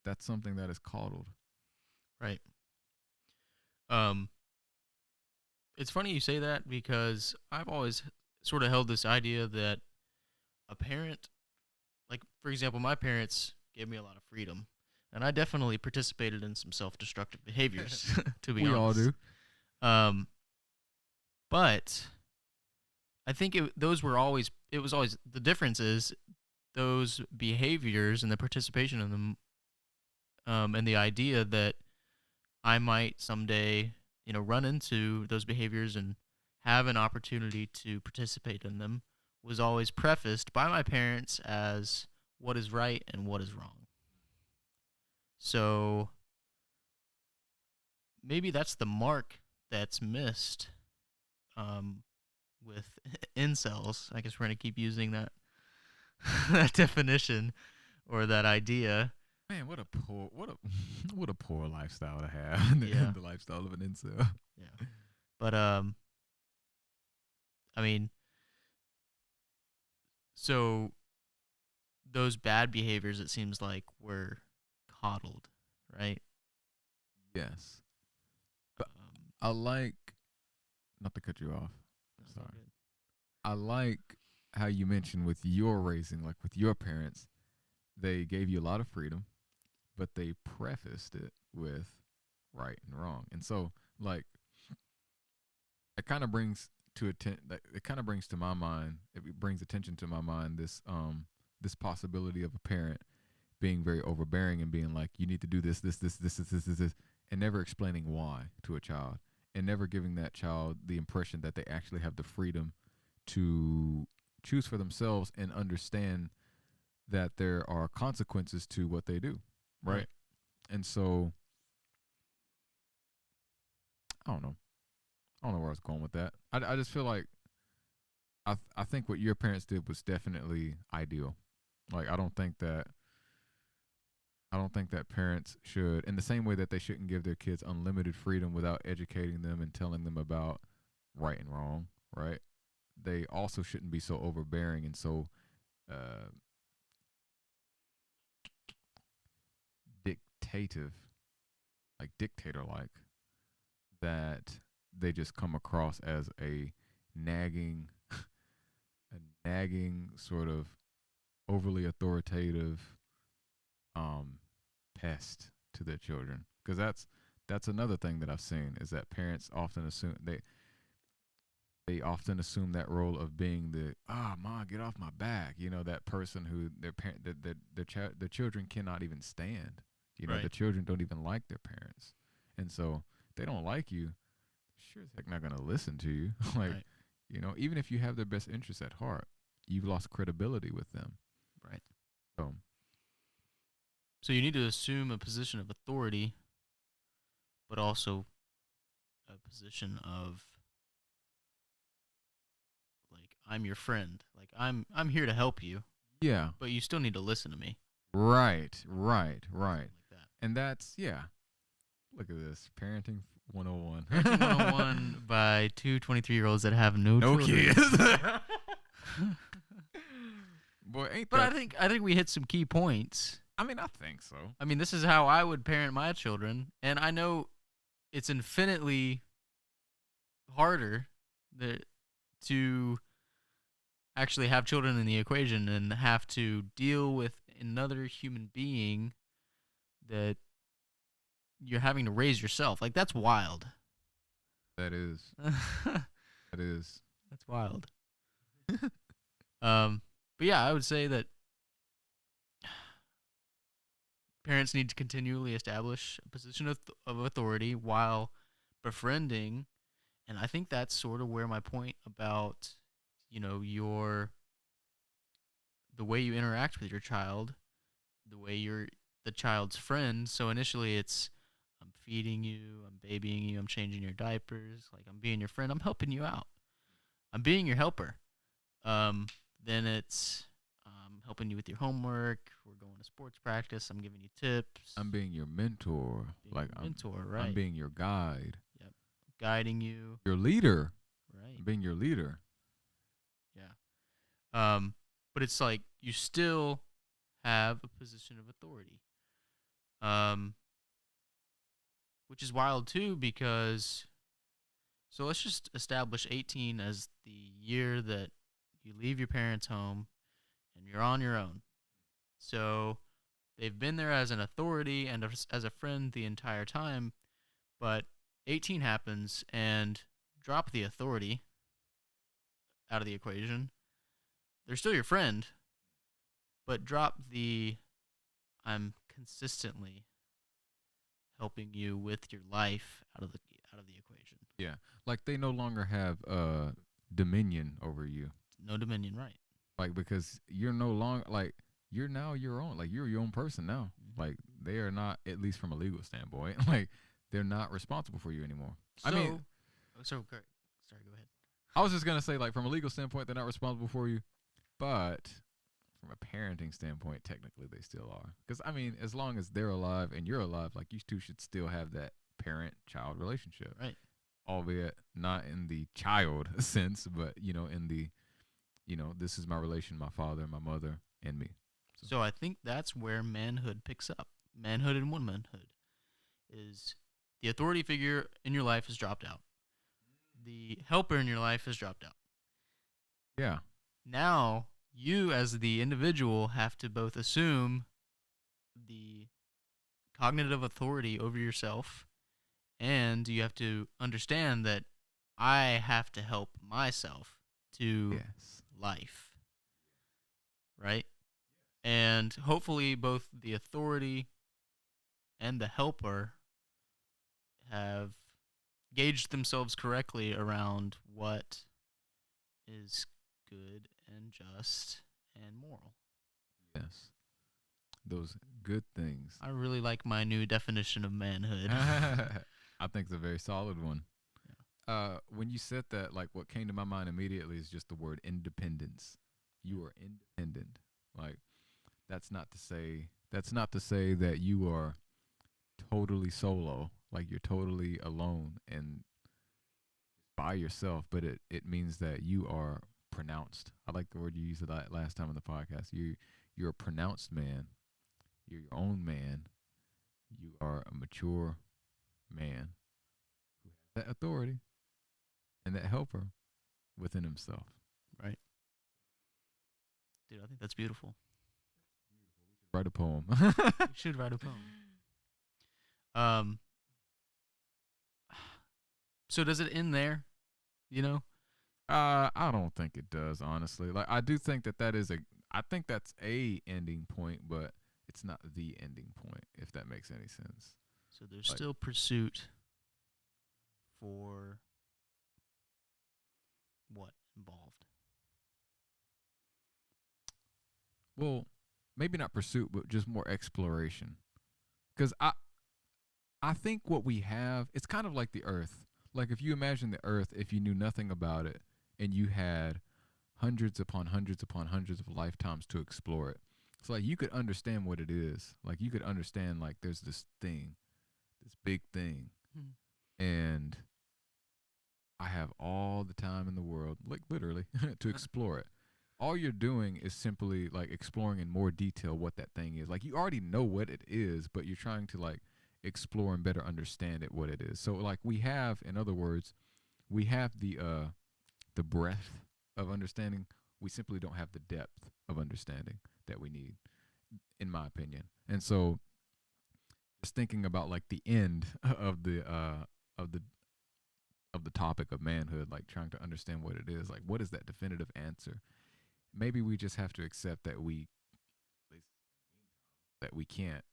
that's something that is coddled. Right. Um, it's funny you say that because I've always sort of held this idea that a parent, like for example, my parents gave me a lot of freedom, and I definitely participated in some self-destructive behaviors, to be We all honest. do. Um, but I think those were always. It was always the difference is those behaviors and the participation in them, and the idea that I might someday, run into those behaviors and have an opportunity to participate in them was always prefaced by my parents as what is right and what is wrong. So maybe that's the mark that's missed, um, with incels. I guess we're going to keep using that that definition or that idea. Man, what a poor lifestyle to have. Yeah. The lifestyle of an incel. Yeah. But I mean, so those bad behaviors, it seems like, were coddled, right? Yes, but Um, I like not to cut you off. that's all Sorry. good. I like how you mentioned with your raising, like with your parents, they gave you a lot of freedom, but they prefaced it with right and wrong. And so, like, it kind of brings it kind of brings to my mind, it brings attention to my mind this possibility of a parent being very overbearing and being like, you need to do this, and never explaining why to a child, and never giving that child the impression that they actually have the freedom to choose for themselves and understand that there are consequences to what they do, right? Right. And so I don't know. I don't know where I was going with that. I just feel like I think what your parents did was definitely ideal. Like I don't think that parents should, in the same way that they shouldn't give their kids unlimited freedom without educating them and telling them about right and wrong, right? They also shouldn't be so overbearing and so uh, dictative, like dictator like, that they just come across as nagging, a nagging sort of overly authoritative um, pest to their children. Because that's another thing that I've seen is that parents often assume they often assume that role of being the mom, get off my back, that person who their parent that their children cannot even stand. The Right. children don't even like their parents, And so they don't like you, sure as heck not gonna listen to you. Like, Right. even if you have their best interests at heart, you've lost credibility with them. Right. So So you need to assume a position of authority, but also a position of like I'm your friend. Like I'm here to help you, yeah, but you still need to listen to me. right, right, right. Something like that. And that's yeah. Look at this parenting 101. Parenting 101 by two 23-year-olds that have no No children. kids. Boy, ain't But that? I think we hit some key points. I mean, I think so. I mean, this is how I would parent my children, and I know it's infinitely harder to actually have children in the equation and have to deal with another human being that you're having to raise yourself. Like that's wild. That is. That's That is. wild. But yeah, I would say that parents need to continually establish a position of authority while befriending, and I think that's sort of where my point about your the way you interact with your child, the way you're the child's friend. So initially, it's I'm feeding you, I'm babying you, I'm changing your diapers, like I'm being your friend, I'm helping you out, I'm being your helper. Um, then it's helping you with your homework. We're going to sports practice. I'm giving you tips. I'm being your mentor. Being Like your mentor, right? I'm being your guide. Yep, guiding you, Your leader. right? I'm being your leader. Yeah. But it's like you still have a position of authority. Um, which is wild too because so let's just establish 18 as the year that you leave your parents' home and you're on your own. So they've been there as an authority and as a friend the entire time, but 18 happens and drop the authority out of the equation. They're still your friend, but drop the I'm consistently helping you with your life out of the equation. Yeah. Like they no longer have dominion over you. No dominion, right? Like because you're no longer like you're now your own. Like you're your own person now. Mm-hmm. Like they are not, at least from a legal standpoint, like they're not responsible for you anymore. So, I mean, sorry, go ahead. I was just gonna say, like, from a legal standpoint, they're not responsible for you, but from a parenting standpoint, technically they still are. Because I mean, as long as they're alive and you're alive, like you two should still have that parent-child relationship, Right. albeit not in the child sense, but in the, this is my relation, my father, my mother, and me. So I think that's where manhood picks up. Manhood and womanhood is the authority figure in your life has dropped out. The helper in your life has dropped out. Yeah. Now you as the individual have to both assume the cognitive authority over yourself and you have to understand that I have to help myself to Yes. life. Right? And hopefully both the authority and the helper have gauged themselves correctly around what is good and just and moral. Yes. Those good things. I really like my new definition of manhood. I think it's a very solid one. When you said that, like what came to my mind immediately is just the word independence. You are independent. Like that's not to say that you are totally solo, like you're totally alone and by yourself, but it means that you are pronounced. I like the word you used last time on the podcast. You're a pronounced man. You're your own man. You are a mature man who has that authority and that helper within himself. Right. Dude, I think that's beautiful. Write a poem. You should write a poem. So does it end there? I don't think it does, honestly. Like I do think I think that's a ending point, but it's not the ending point, if that makes any sense. So there's Like- still pursuit for what involved? Well, maybe not pursuit, but just more exploration. Because I think what we have, it's kind of like the earth. Like if you imagine the earth, if you knew nothing about it and you had hundreds upon hundreds upon hundreds of lifetimes to explore it. So like you could understand what it is. Like you could understand like there's this thing, this big thing, Hmm. and I have all the time in the world, like literally, to explore it. All you're doing is simply like exploring in more detail what that thing is. Like you already know what it is, but you're trying to like explore and better understand it what it is. So like we have, in other words, we have the breadth of understanding. We simply don't have the depth of understanding that we need, in my opinion. And so just thinking about like the end of the of the topic of manhood, like trying to understand what it is, like what is that definitive answer? Maybe we just have to accept that we can't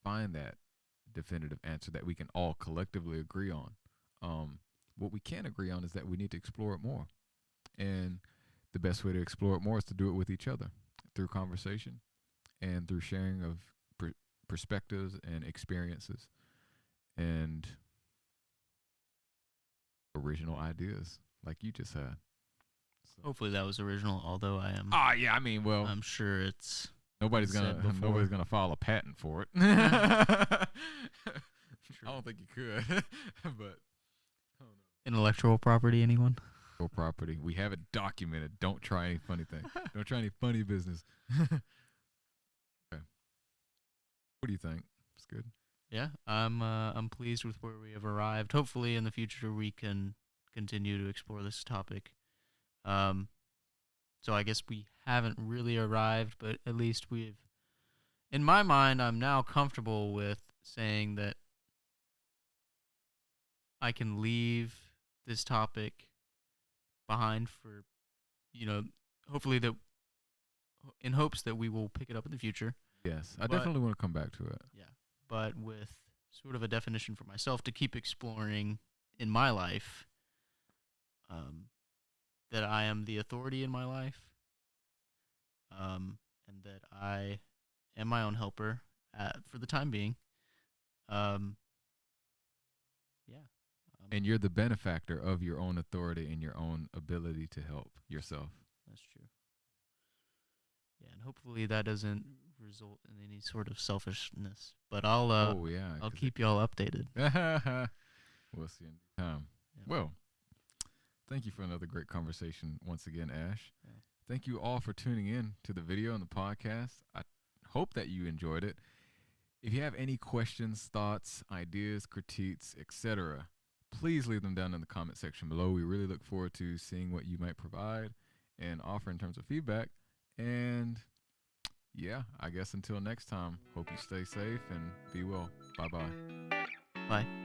find that definitive answer that we can all collectively agree on. What we can agree on is that we need to explore it more, and the best way to explore it more is to do it with each other through conversation and through sharing of perspectives and experiences and original ideas, like you just had. So. Hopefully that was original, although Yeah, I mean, well, I'm sure it's nobody's been said before. nobody's gonna file a patent for it. I don't think you could, but I don't know. Intellectual property, anyone? Or property, we have it documented. Don't try any funny thing. Don't try any funny business. Okay, what do you think? It's good. Yeah, I'm pleased with where we have arrived. Hopefully, in the future, we can continue to explore this topic. Um, so I guess we haven't really arrived, but at least we've. In my mind, I'm now comfortable with saying that I can leave this topic behind for, you know, hopefully that in hopes that we will pick it up in the future. Yes, I But definitely want to come back to it. yeah, but with sort of a definition for myself to keep exploring in my life, um, that I am the authority in my life, and that I am my own helper for the time being. Um, yeah, And you're the benefactor of your own authority and your own ability to help yourself. that's true. Yeah, and hopefully that doesn't result in any sort of selfishness. But Oh yeah, I'll keep y'all updated. we'll see in time. Yeah. Well, thank you for another great conversation once again, Ash. Yeah. Thank you all for tuning in to the video and the podcast. I hope that you enjoyed it. If you have any questions, thoughts, ideas, critiques, etc., please leave them down in the comment section below. We really look forward to seeing what you might provide and offer in terms of feedback. And yeah, I guess until next time, hope you stay safe and be well. Bye-bye. Bye.